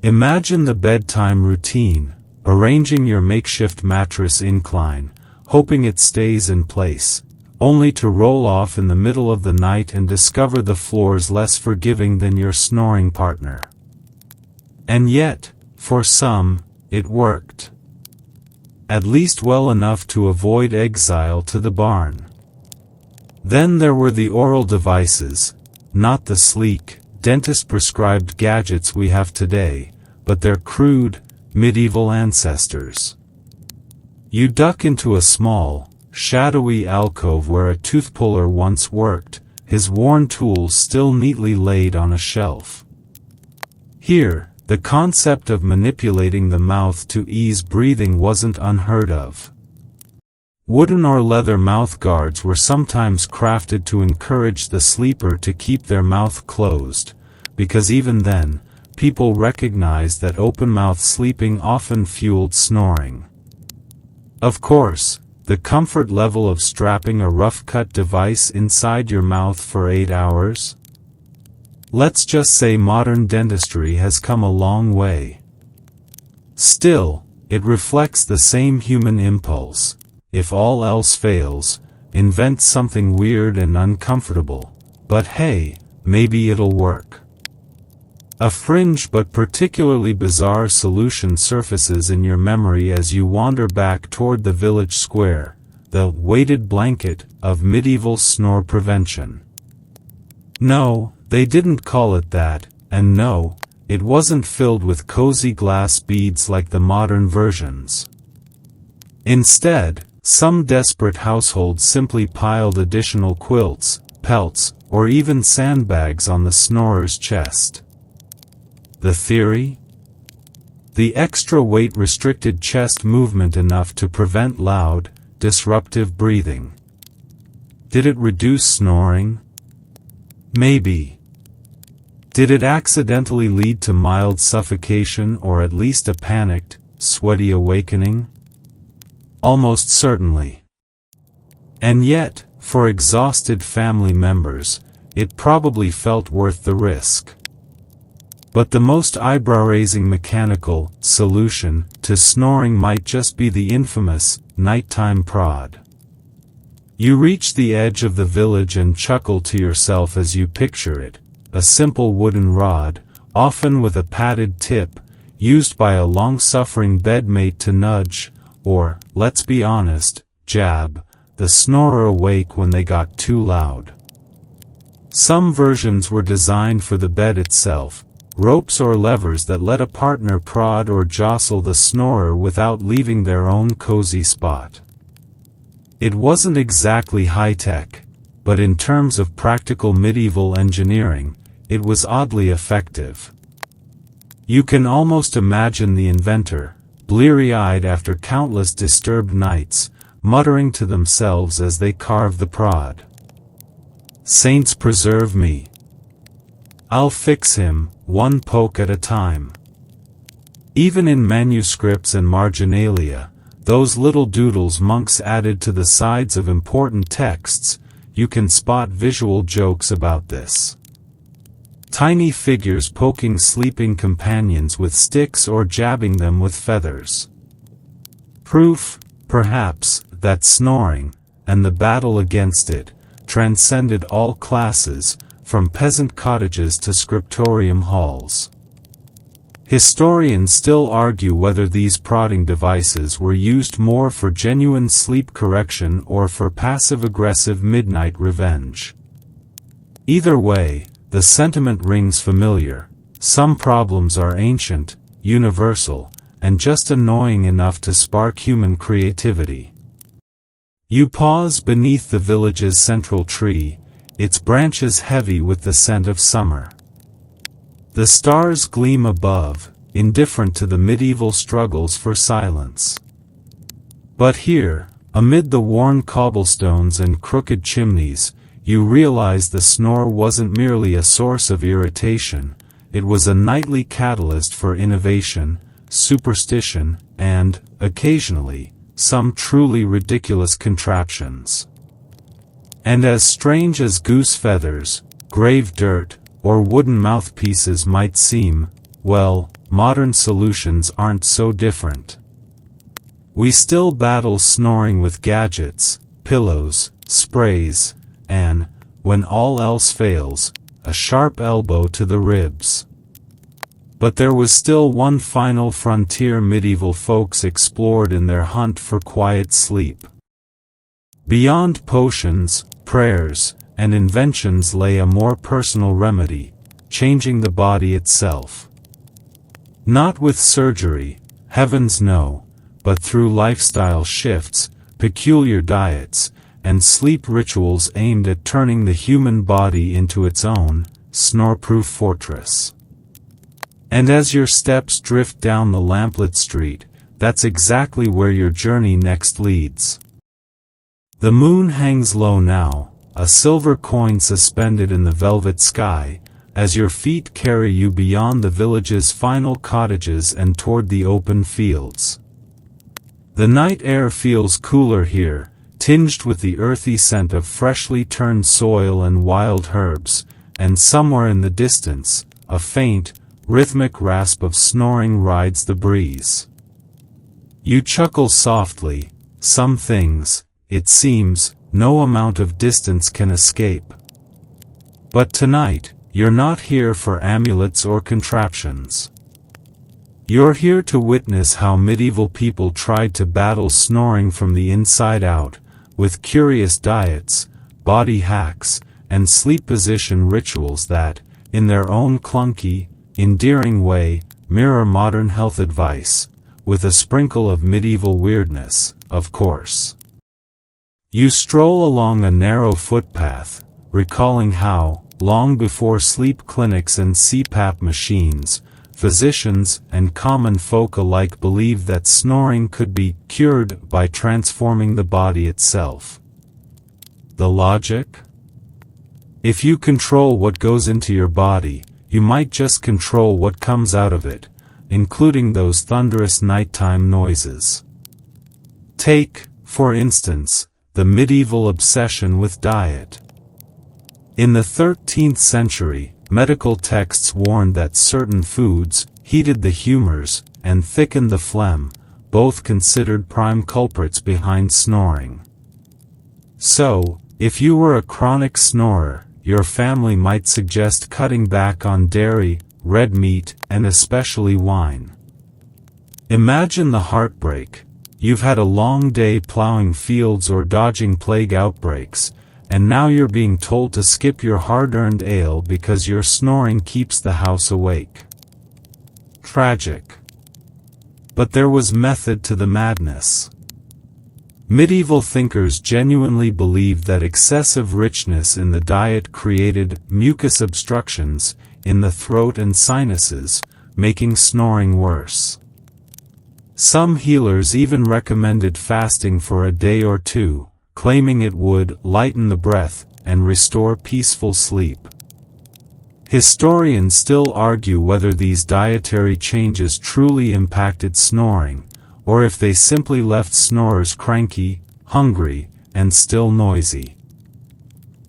Imagine the bedtime routine: arranging your makeshift mattress incline, hoping it stays in place, only to roll off in the middle of the night and discover the floor's less forgiving than your snoring partner. And yet, for some, it worked. At least well enough to avoid exile to the barn. Then there were the oral devices, not the sleek, dentist-prescribed gadgets we have today, but their crude, medieval ancestors. You duck into a small, shadowy alcove where a tooth puller once worked, his worn tools still neatly laid on a shelf. Here, the concept of manipulating the mouth to ease breathing wasn't unheard of. Wooden or leather mouth guards were sometimes crafted to encourage the sleeper to keep their mouth closed, because even then, people recognized that open-mouth sleeping often fueled snoring. Of course, the comfort level of strapping a rough-cut device inside your mouth for 8 hours? Let's just say modern dentistry has come a long way. Still, it reflects the same human impulse: if all else fails, invent something weird and uncomfortable. But hey, maybe it'll work. A fringe but particularly bizarre solution surfaces in your memory as you wander back toward the village square: the weighted blanket of medieval snore prevention. No, they didn't call it that, and no, it wasn't filled with cozy glass beads like the modern versions. Instead, some desperate households simply piled additional quilts, pelts, or even sandbags on the snorer's chest. The theory? The extra weight restricted chest movement enough to prevent loud, disruptive breathing. Did it reduce snoring? Maybe. Did it accidentally lead to mild suffocation or at least a panicked, sweaty awakening? Almost certainly. And yet, for exhausted family members, it probably felt worth the risk. But the most eyebrow-raising mechanical solution to snoring might just be the infamous nighttime prod. You reach the edge of the village and chuckle to yourself as you picture it: a simple wooden rod, often with a padded tip, used by a long-suffering bedmate to nudge, or, let's be honest, jab, the snorer awake when they got too loud. Some versions were designed for the bed itself, ropes or levers that let a partner prod or jostle the snorer without leaving their own cozy spot. It wasn't exactly high-tech, but in terms of practical medieval engineering, it was oddly effective. You can almost imagine the inventor, bleary-eyed after countless disturbed nights, muttering to themselves as they carve the prod. "Saints preserve me. I'll fix him, one poke at a time." Even in manuscripts and marginalia, those little doodles monks added to the sides of important texts, you can spot visual jokes about this. Tiny figures poking sleeping companions with sticks or jabbing them with feathers. Proof, perhaps, that snoring, and the battle against it, transcended all classes, from peasant cottages to scriptorium halls. Historians still argue whether these prodding devices were used more for genuine sleep correction or for passive-aggressive midnight revenge. Either way, the sentiment rings familiar. Some problems are ancient, universal, and just annoying enough to spark human creativity. You pause beneath the village's central tree, its branches heavy with the scent of summer. The stars gleam above, indifferent to the medieval struggles for silence. But here, amid the worn cobblestones and crooked chimneys, you realize the snore wasn't merely a source of irritation, it was a nightly catalyst for innovation, superstition, and, occasionally, some truly ridiculous contraptions. And as strange as goose feathers, grave dirt, or wooden mouthpieces might seem, well, modern solutions aren't so different. We still battle snoring with gadgets, pillows, sprays, and, when all else fails, a sharp elbow to the ribs. But there was still one final frontier medieval folks explored in their hunt for quiet sleep. Beyond potions, prayers, and inventions lay a more personal remedy, changing the body itself. Not with surgery, heavens no, but through lifestyle shifts, peculiar diets, and sleep rituals aimed at turning the human body into its own, snore-proof fortress. And as your steps drift down the lamplit street, that's exactly where your journey next leads. The moon hangs low now, a silver coin suspended in the velvet sky, as your feet carry you beyond the village's final cottages and toward the open fields. The night air feels cooler here, tinged with the earthy scent of freshly turned soil and wild herbs, and somewhere in the distance, a faint, rhythmic rasp of snoring rides the breeze. You chuckle softly. Some things, it seems, no amount of distance can escape. But tonight, you're not here for amulets or contraptions. You're here to witness how medieval people tried to battle snoring from the inside out, with curious diets, body hacks, and sleep position rituals that, in their own clunky, endearing way, mirror modern health advice, with a sprinkle of medieval weirdness, of course. You stroll along a narrow footpath, recalling how, long before sleep clinics and CPAP machines, physicians and common folk alike believed that snoring could be cured by transforming the body itself. The logic? If you control what goes into your body, you might just control what comes out of it, including those thunderous nighttime noises. Take, for instance, the medieval obsession with diet. In the 13th century, medical texts warned that certain foods heated the humors and thickened the phlegm, both considered prime culprits behind snoring. So, if you were a chronic snorer, your family might suggest cutting back on dairy, red meat, and especially wine. Imagine the heartbreak. You've had a long day plowing fields or dodging plague outbreaks, and now you're being told to skip your hard-earned ale because your snoring keeps the house awake. Tragic. But there was method to the madness. Medieval thinkers genuinely believed that excessive richness in the diet created mucus obstructions in the throat and sinuses, making snoring worse. Some healers even recommended fasting for a day or two, claiming it would lighten the breath and restore peaceful sleep. Historians still argue whether these dietary changes truly impacted snoring, or if they simply left snorers cranky, hungry, and still noisy.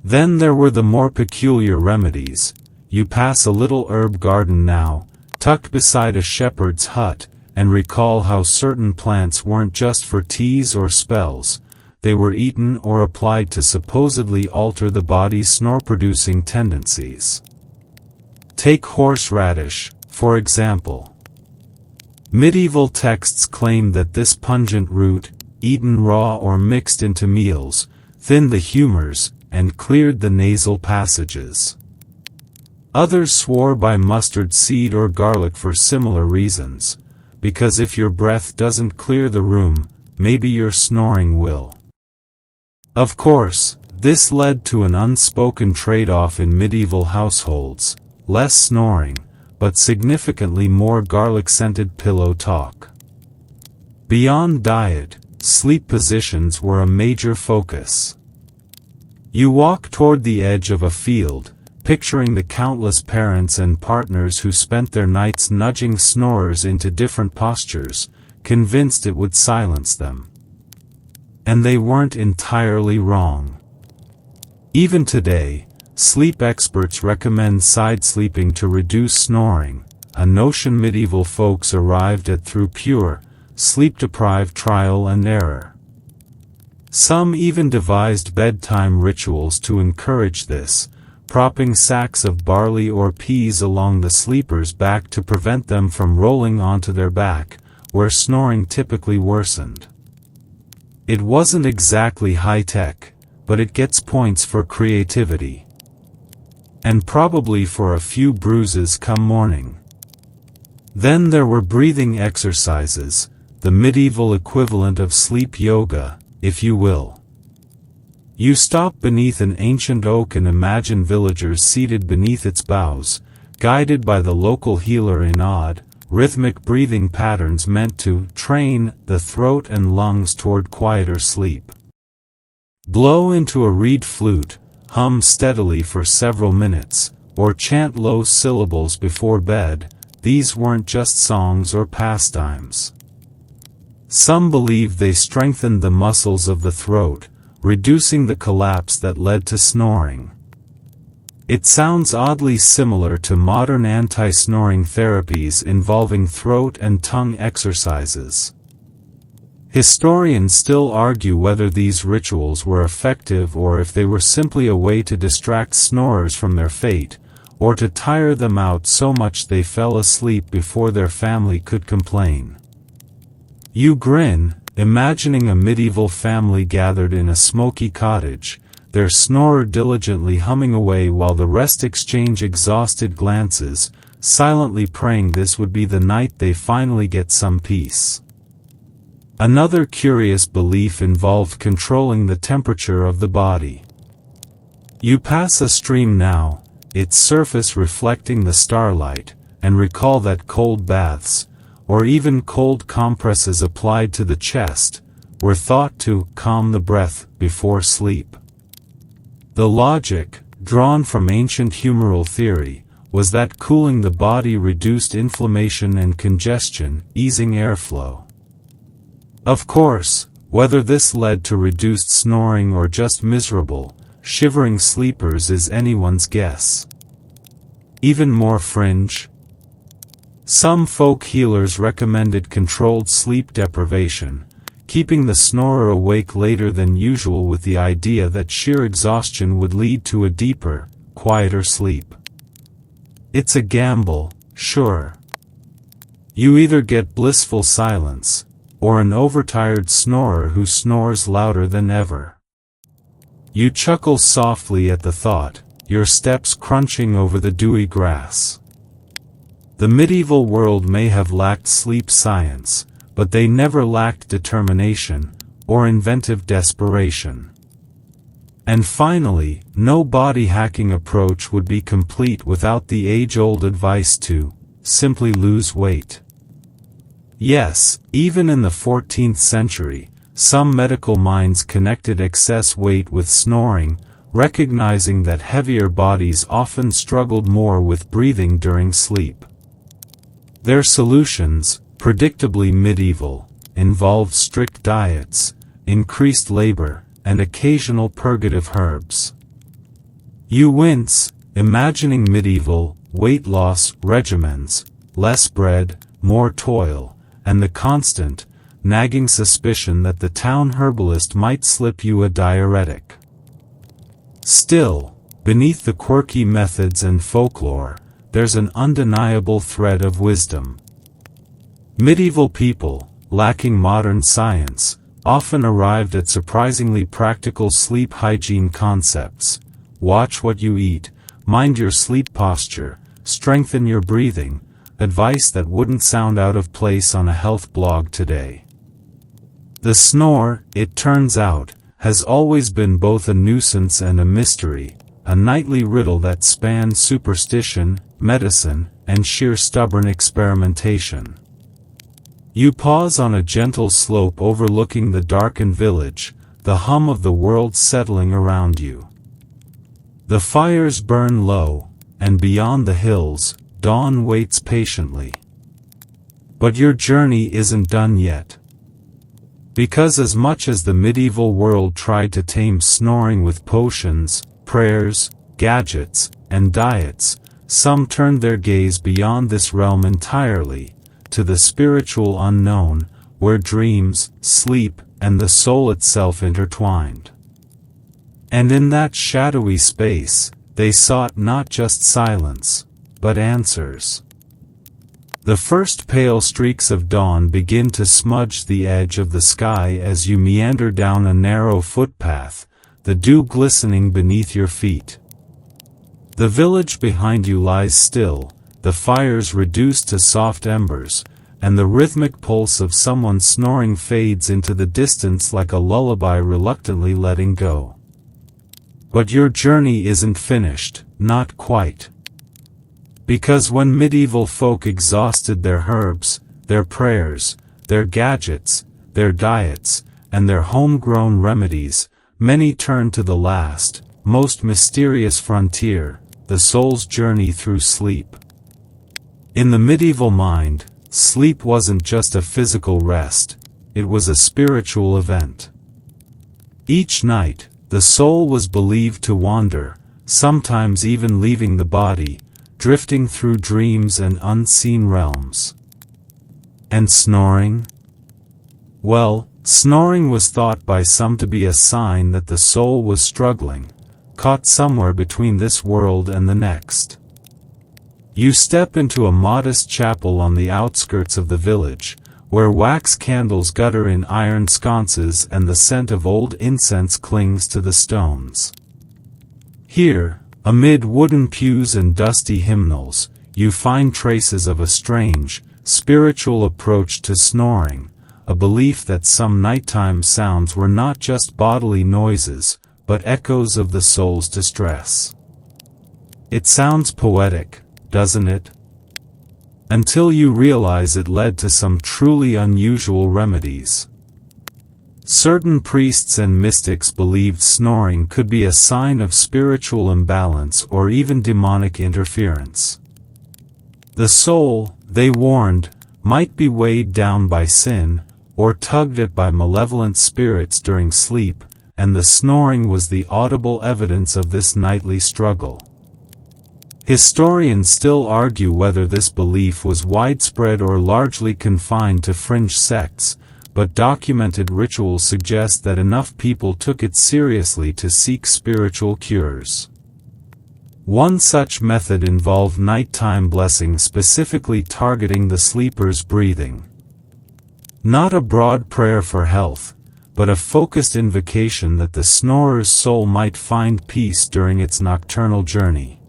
Then there were the more peculiar remedies. You pass a little herb garden now, tucked beside a shepherd's hut, and recall how certain plants weren't just for teas or spells, they were eaten or applied to supposedly alter the body's snore-producing tendencies. Take horseradish, for example. Medieval texts claim that this pungent root, eaten raw or mixed into meals, thinned the humors, and cleared the nasal passages. Others swore by mustard seed or garlic for similar reasons, because if your breath doesn't clear the room, maybe your snoring will. Of course, this led to an unspoken trade-off in medieval households: less snoring, but significantly more garlic-scented pillow talk. Beyond diet, sleep positions were a major focus. You walk toward the edge of a field, picturing the countless parents and partners who spent their nights nudging snorers into different postures, convinced it would silence them. And they weren't entirely wrong. Even today, sleep experts recommend side sleeping to reduce snoring, a notion medieval folks arrived at through pure, sleep-deprived trial and error. Some even devised bedtime rituals to encourage this, propping sacks of barley or peas along the sleeper's back to prevent them from rolling onto their back, where snoring typically worsened. It wasn't exactly high-tech, but it gets points for creativity. And probably for a few bruises come morning. Then there were breathing exercises, the medieval equivalent of sleep yoga, if you will. You stop beneath an ancient oak and imagine villagers seated beneath its boughs, guided by the local healer in odd, rhythmic breathing patterns meant to train the throat and lungs toward quieter sleep. Blow into a reed flute, hum steadily for several minutes, or chant low syllables before bed. These weren't just songs or pastimes. Some believed they strengthened the muscles of the throat, reducing the collapse that led to snoring. It sounds oddly similar to modern anti-snoring therapies involving throat and tongue exercises. Historians still argue whether these rituals were effective or if they were simply a way to distract snorers from their fate, or to tire them out so much they fell asleep before their family could complain. You grin, imagining a medieval family gathered in a smoky cottage, their snorer diligently humming away while the rest exchange exhausted glances, silently praying this would be the night they finally get some peace. Another curious belief involved controlling the temperature of the body. You pass a stream now, its surface reflecting the starlight, and recall that cold baths, or even cold compresses applied to the chest, were thought to calm the breath before sleep. The logic, drawn from ancient humoral theory, was that cooling the body reduced inflammation and congestion, easing airflow. Of course, whether this led to reduced snoring or just miserable, shivering sleepers is anyone's guess. Even more fringe. Some folk healers recommended controlled sleep deprivation, keeping the snorer awake later than usual with the idea that sheer exhaustion would lead to a deeper, quieter sleep. It's a gamble, sure. You either get blissful silence, or an overtired snorer who snores louder than ever. You chuckle softly at the thought, your steps crunching over the dewy grass. The medieval world may have lacked sleep science, but they never lacked determination, or inventive desperation. And finally, no body-hacking approach would be complete without the age-old advice to simply lose weight. Yes, even in the 14th century, some medical minds connected excess weight with snoring, recognizing that heavier bodies often struggled more with breathing during sleep. Their solutions, predictably medieval, involved strict diets, increased labor, and occasional purgative herbs. You wince, imagining medieval, weight loss regimens, less bread, more toil, and the constant, nagging suspicion that the town herbalist might slip you a diuretic. Still, beneath the quirky methods and folklore, there's an undeniable thread of wisdom. Medieval people, lacking modern science, often arrived at surprisingly practical sleep hygiene concepts. Watch what you eat, mind your sleep posture, strengthen your breathing, advice that wouldn't sound out of place on a health blog today. The snore, it turns out, has always been both a nuisance and a mystery, a nightly riddle that spans superstition, medicine, and sheer stubborn experimentation. You pause on a gentle slope overlooking the darkened village, the hum of the world settling around you. The fires burn low, and beyond the hills, dawn waits patiently. But your journey isn't done yet. Because as much as the medieval world tried to tame snoring with potions, prayers, gadgets, and diets, some turned their gaze beyond this realm entirely, to the spiritual unknown, where dreams, sleep, and the soul itself intertwined. And in that shadowy space, they sought not just silence, but answers. The first pale streaks of dawn begin to smudge the edge of the sky as you meander down a narrow footpath, the dew glistening beneath your feet. The village behind you lies still, the fires reduced to soft embers, and the rhythmic pulse of someone snoring fades into the distance like a lullaby reluctantly letting go. But your journey isn't finished, not quite. Because when medieval folk exhausted their herbs, their prayers, their gadgets, their diets, and their homegrown remedies, many turned to the last, most mysterious frontier, the soul's journey through sleep. In the medieval mind, sleep wasn't just a physical rest, it was a spiritual event. Each night, the soul was believed to wander, sometimes even leaving the body, drifting through dreams and unseen realms. And snoring? Well, snoring was thought by some to be a sign that the soul was struggling, caught somewhere between this world and the next. You step into a modest chapel on the outskirts of the village, where wax candles gutter in iron sconces and the scent of old incense clings to the stones. Here, amid wooden pews and dusty hymnals, you find traces of a strange, spiritual approach to snoring, a belief that some nighttime sounds were not just bodily noises, but echoes of the soul's distress. It sounds poetic, doesn't it? Until you realize it led to some truly unusual remedies. Certain priests and mystics believed snoring could be a sign of spiritual imbalance or even demonic interference. The soul, they warned, might be weighed down by sin, or tugged at by malevolent spirits during sleep, and the snoring was the audible evidence of this nightly struggle. Historians still argue whether this belief was widespread or largely confined to fringe sects, but documented rituals suggest that enough people took it seriously to seek spiritual cures. One such method involved nighttime blessing, specifically targeting the sleeper's breathing. Not a broad prayer for health, but a focused invocation that the snorer's soul might find peace during its nocturnal journey.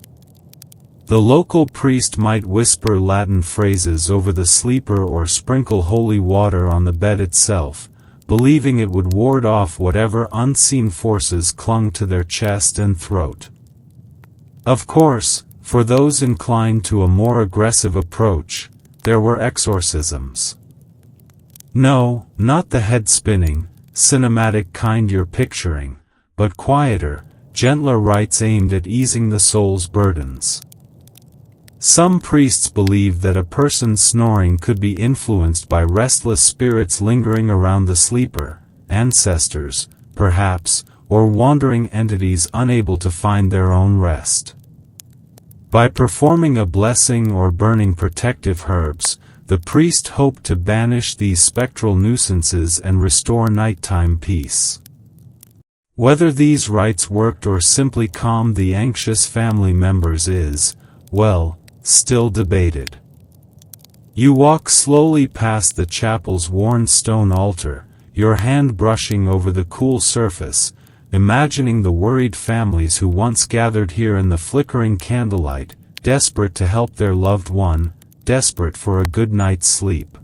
The local priest might whisper Latin phrases over the sleeper or sprinkle holy water on the bed itself, believing it would ward off whatever unseen forces clung to their chest and throat. Of course, for those inclined to a more aggressive approach, there were exorcisms. No, not the head-spinning, cinematic kind you're picturing, but quieter, gentler rites aimed at easing the soul's burdens. Some priests believed that a person's snoring could be influenced by restless spirits lingering around the sleeper, ancestors, perhaps, or wandering entities unable to find their own rest. By performing a blessing or burning protective herbs, the priest hoped to banish these spectral nuisances and restore nighttime peace. Whether these rites worked or simply calmed the anxious family members is, well, still debated. You walk slowly past the chapel's worn stone altar, your hand brushing over the cool surface, imagining the worried families who once gathered here in the flickering candlelight, desperate to help their loved one, desperate for a good night's sleep.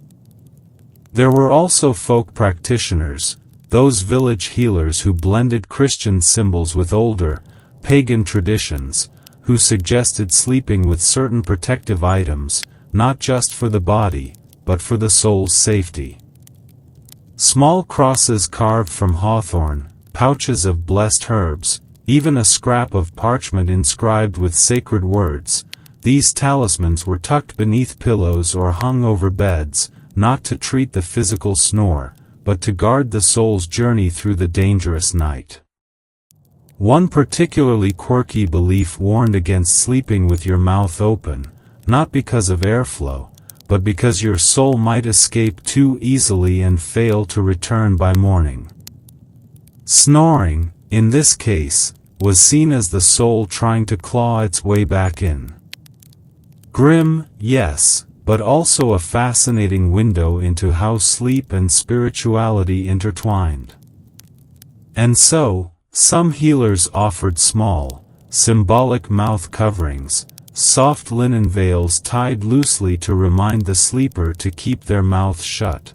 There were also folk practitioners, those village healers who blended Christian symbols with older, pagan traditions, who suggested sleeping with certain protective items, not just for the body, but for the soul's safety. Small crosses carved from hawthorn, pouches of blessed herbs, even a scrap of parchment inscribed with sacred words, these talismans were tucked beneath pillows or hung over beds, not to treat the physical snore, but to guard the soul's journey through the dangerous night. One particularly quirky belief warned against sleeping with your mouth open, not because of airflow, but because your soul might escape too easily and fail to return by morning. Snoring, in this case, was seen as the soul trying to claw its way back in. Grim, yes, but also a fascinating window into how sleep and spirituality intertwined. And so, some healers offered small, symbolic mouth coverings, soft linen veils tied loosely to remind the sleeper to keep their mouth shut.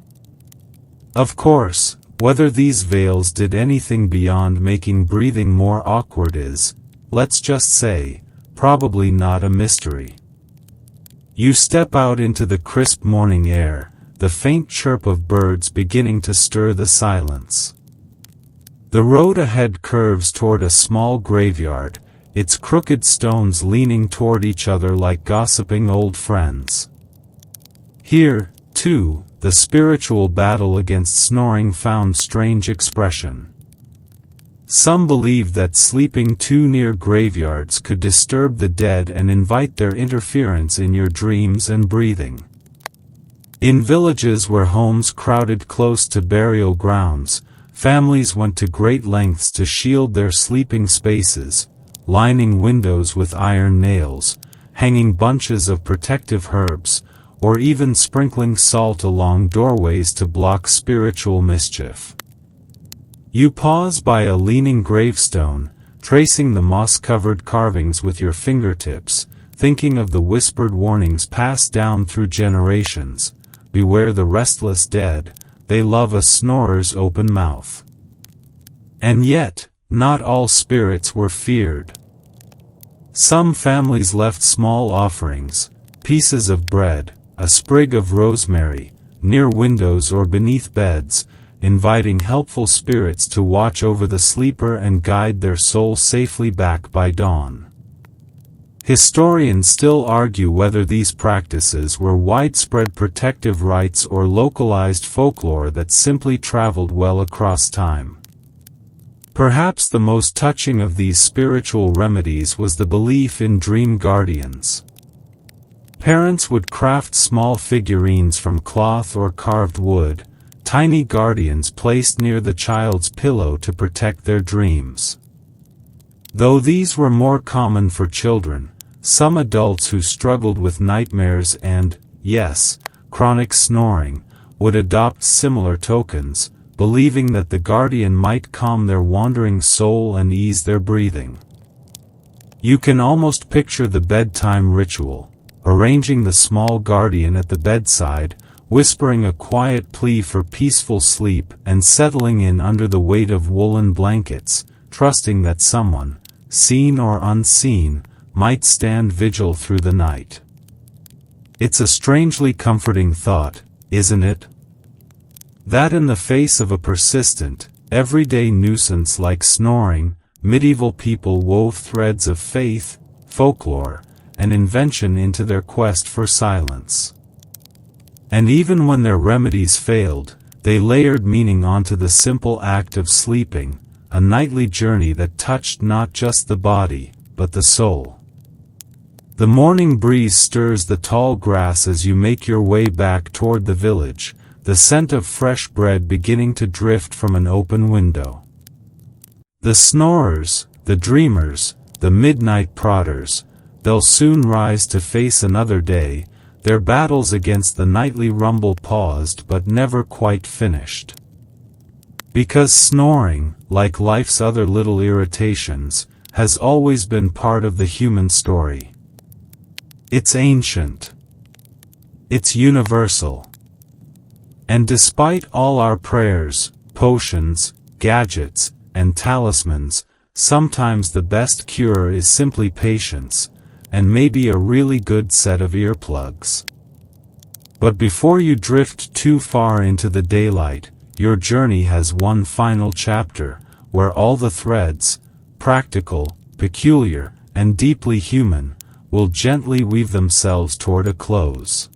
Of course, whether these veils did anything beyond making breathing more awkward is, let's just say, probably not a mystery. You step out into the crisp morning air, the faint chirp of birds beginning to stir the silence. The road ahead curves toward a small graveyard, its crooked stones leaning toward each other like gossiping old friends. Here, too, the spiritual battle against snoring found strange expression. Some believed that sleeping too near graveyards could disturb the dead and invite their interference in your dreams and breathing. In villages where homes crowded close to burial grounds, families went to great lengths to shield their sleeping spaces, lining windows with iron nails, hanging bunches of protective herbs, or even sprinkling salt along doorways to block spiritual mischief. You pause by a leaning gravestone, tracing the moss-covered carvings with your fingertips, thinking of the whispered warnings passed down through generations. Beware the restless dead, they love a snorer's open mouth. And yet, not all spirits were feared. Some families left small offerings, pieces of bread, a sprig of rosemary, near windows or beneath beds, inviting helpful spirits to watch over the sleeper and guide their soul safely back by dawn. Historians still argue whether these practices were widespread protective rites or localized folklore that simply traveled well across time. Perhaps the most touching of these spiritual remedies was the belief in dream guardians. Parents would craft small figurines from cloth or carved wood, tiny guardians placed near the child's pillow to protect their dreams. Though these were more common for children, some adults who struggled with nightmares and, yes, chronic snoring, would adopt similar tokens, believing that the guardian might calm their wandering soul and ease their breathing. You can almost picture the bedtime ritual, arranging the small guardian at the bedside, whispering a quiet plea for peaceful sleep and settling in under the weight of woolen blankets, trusting that someone, seen or unseen, might stand vigil through the night. It's a strangely comforting thought, isn't it? That in the face of a persistent, everyday nuisance like snoring, medieval people wove threads of faith, folklore, and invention into their quest for silence. And even when their remedies failed, they layered meaning onto the simple act of sleeping, a nightly journey that touched not just the body, but the soul. The morning breeze stirs the tall grass as you make your way back toward the village, the scent of fresh bread beginning to drift from an open window. The snorers, the dreamers, the midnight prodders, they'll soon rise to face another day, their battles against the nightly rumble paused but never quite finished. Because snoring, like life's other little irritations, has always been part of the human story. It's ancient. It's universal. And despite all our prayers, potions, gadgets, and talismans, sometimes the best cure is simply patience, and maybe a really good set of earplugs. But before you drift too far into the daylight, your journey has one final chapter, where all the threads, practical, peculiar, and deeply human, will gently weave themselves toward a close.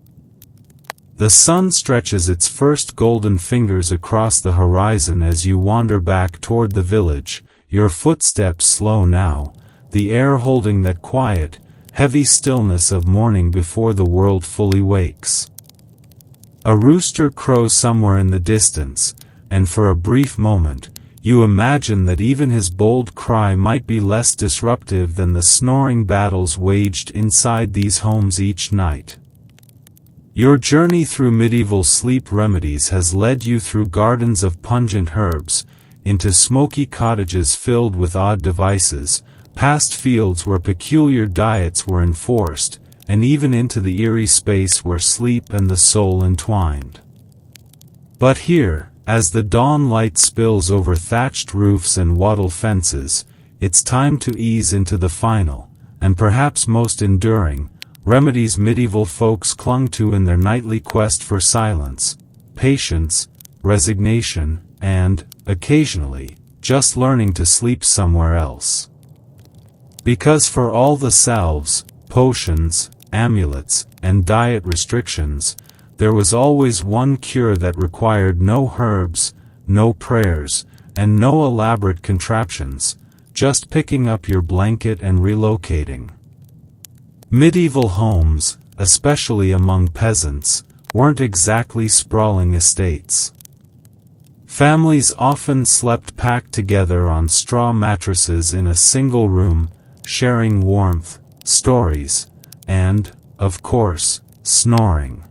The sun stretches its first golden fingers across the horizon as you wander back toward the village, your footsteps slow now, the air holding that quiet, heavy stillness of morning before the world fully wakes. A rooster crows somewhere in the distance, and for a brief moment, you imagine that even his bold cry might be less disruptive than the snoring battles waged inside these homes each night. Your journey through medieval sleep remedies has led you through gardens of pungent herbs, into smoky cottages filled with odd devices, past fields where peculiar diets were enforced, and even into the eerie space where sleep and the soul entwined. But here, as the dawn light spills over thatched roofs and wattle fences, it's time to ease into the final, and perhaps most enduring, remedies medieval folks clung to in their nightly quest for silence, patience, resignation, and, occasionally, just learning to sleep somewhere else. Because for all the salves, potions, amulets, and diet restrictions, there was always one cure that required no herbs, no prayers, and no elaborate contraptions, just picking up your blanket and relocating. Medieval homes, especially among peasants, weren't exactly sprawling estates. Families often slept packed together on straw mattresses in a single room, sharing warmth, stories, and, of course, snoring.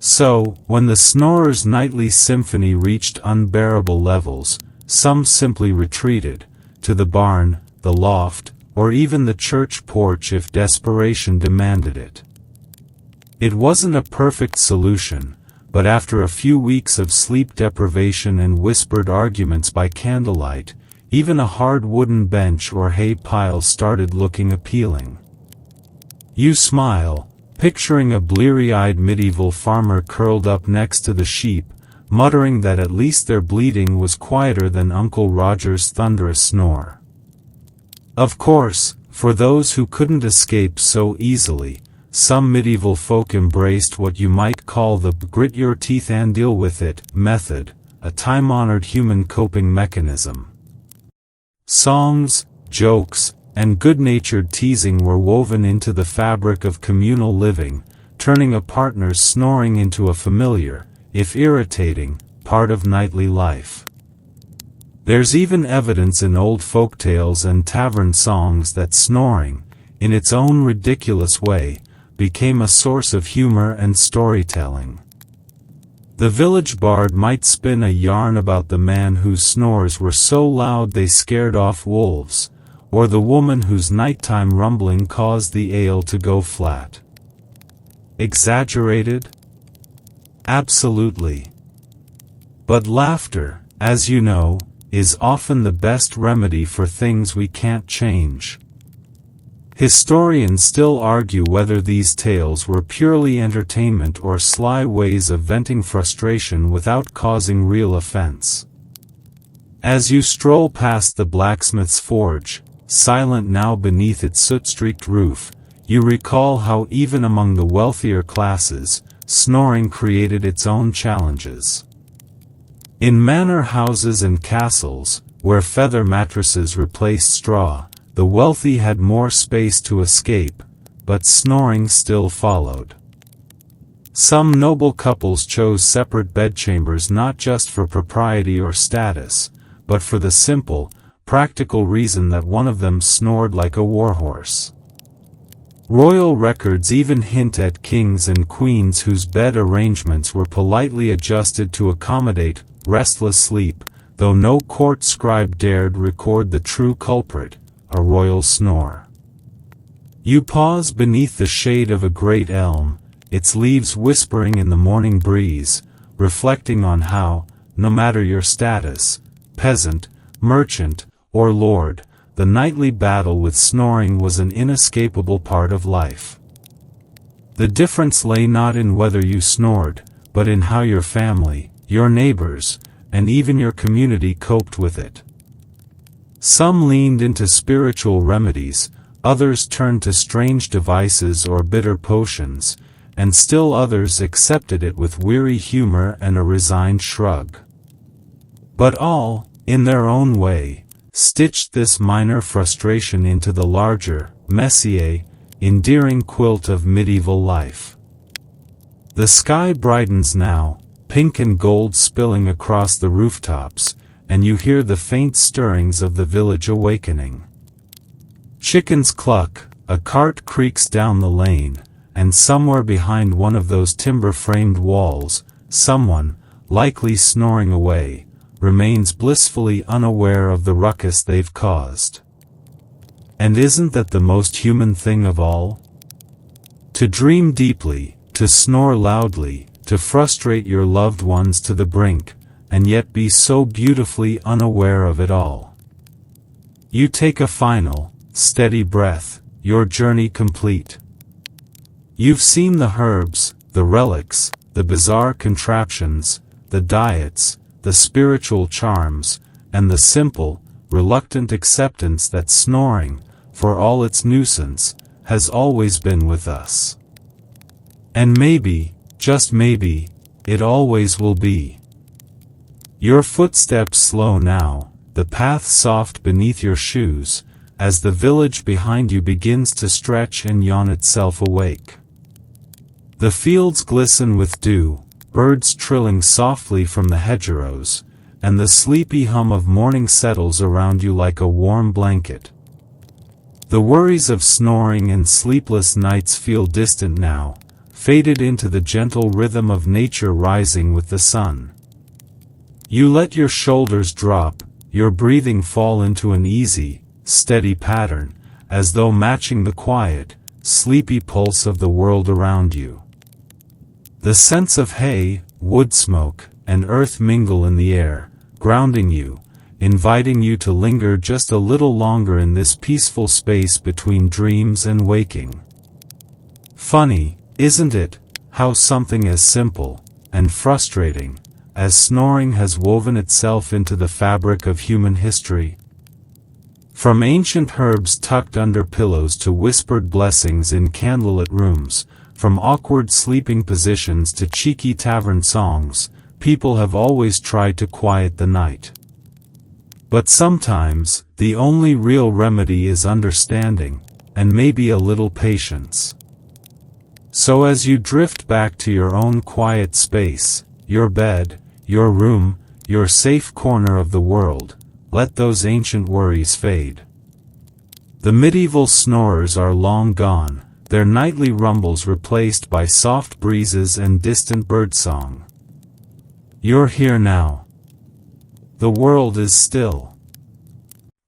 So, when the snorer's nightly symphony reached unbearable levels, some simply retreated, to the barn, the loft, or even the church porch if desperation demanded it. It wasn't a perfect solution, but after a few weeks of sleep deprivation and whispered arguments by candlelight, even a hard wooden bench or hay pile started looking appealing. You smile, picturing a bleary-eyed medieval farmer curled up next to the sheep, muttering that at least their bleating was quieter than Uncle Roger's thunderous snore. Of course, for those who couldn't escape so easily, some medieval folk embraced what you might call the grit your teeth and deal with it method, a time-honored human coping mechanism. Songs, jokes, and good-natured teasing were woven into the fabric of communal living, turning a partner's snoring into a familiar, if irritating, part of nightly life. There's even evidence in old folktales and tavern songs that snoring, in its own ridiculous way, became a source of humor and storytelling. The village bard might spin a yarn about the man whose snores were so loud they scared off wolves, or the woman whose nighttime rumbling caused the ale to go flat. Exaggerated? Absolutely. But laughter, as you know, is often the best remedy for things we can't change. Historians still argue whether these tales were purely entertainment or sly ways of venting frustration without causing real offense. As you stroll past the blacksmith's forge, silent now beneath its soot-streaked roof, you recall how even among the wealthier classes, snoring created its own challenges. In manor houses and castles, where feather mattresses replaced straw, the wealthy had more space to escape, but snoring still followed. Some noble couples chose separate bedchambers not just for propriety or status, but for the simple, practical reason that one of them snored like a warhorse. Royal records even hint at kings and queens whose bed arrangements were politely adjusted to accommodate restless sleep, though no court scribe dared record the true culprit, a royal snore. You pause beneath the shade of a great elm, its leaves whispering in the morning breeze, reflecting on how, no matter your status, peasant, merchant, or lord, the nightly battle with snoring was an inescapable part of life. The difference lay not in whether you snored, but in how your family, your neighbors, and even your community coped with it. Some leaned into spiritual remedies, others turned to strange devices or bitter potions, and still others accepted it with weary humor and a resigned shrug. But all, in their own way, stitched this minor frustration into the larger, messier, endearing quilt of medieval life. The sky brightens now, pink and gold spilling across the rooftops, and you hear the faint stirrings of the village awakening. Chickens cluck, a cart creaks down the lane, and somewhere behind one of those timber-framed walls, someone, likely snoring away, remains blissfully unaware of the ruckus they've caused. And isn't that the most human thing of all? To dream deeply, to snore loudly, to frustrate your loved ones to the brink, and yet be so beautifully unaware of it all. You take a final, steady breath, your journey complete. You've seen the herbs, the relics, the bizarre contraptions, the diets, the spiritual charms, and the simple, reluctant acceptance that snoring, for all its nuisance, has always been with us. And maybe, just maybe, it always will be. Your footsteps slow now, the path soft beneath your shoes, as the village behind you begins to stretch and yawn itself awake. The fields glisten with dew, birds trilling softly from the hedgerows, and the sleepy hum of morning settles around you like a warm blanket. The worries of snoring and sleepless nights feel distant now, faded into the gentle rhythm of nature rising with the sun. You let your shoulders drop, your breathing fall into an easy, steady pattern, as though matching the quiet, sleepy pulse of the world around you. The scents of hay, wood smoke, and earth mingle in the air, grounding you, inviting you to linger just a little longer in this peaceful space between dreams and waking. Funny, isn't it, how something as simple, and frustrating, as snoring has woven itself into the fabric of human history? From ancient herbs tucked under pillows to whispered blessings in candlelit rooms, from awkward sleeping positions to cheeky tavern songs, people have always tried to quiet the night. But sometimes, the only real remedy is understanding, and maybe a little patience. So as you drift back to your own quiet space, your bed, your room, your safe corner of the world, let those ancient worries fade. The medieval snorers are long gone, their nightly rumbles replaced by soft breezes and distant birdsong. You're here now. The world is still.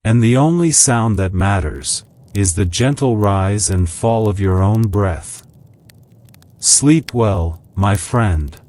And the only sound that matters is the gentle rise and fall of your own breath. Sleep well, my friend.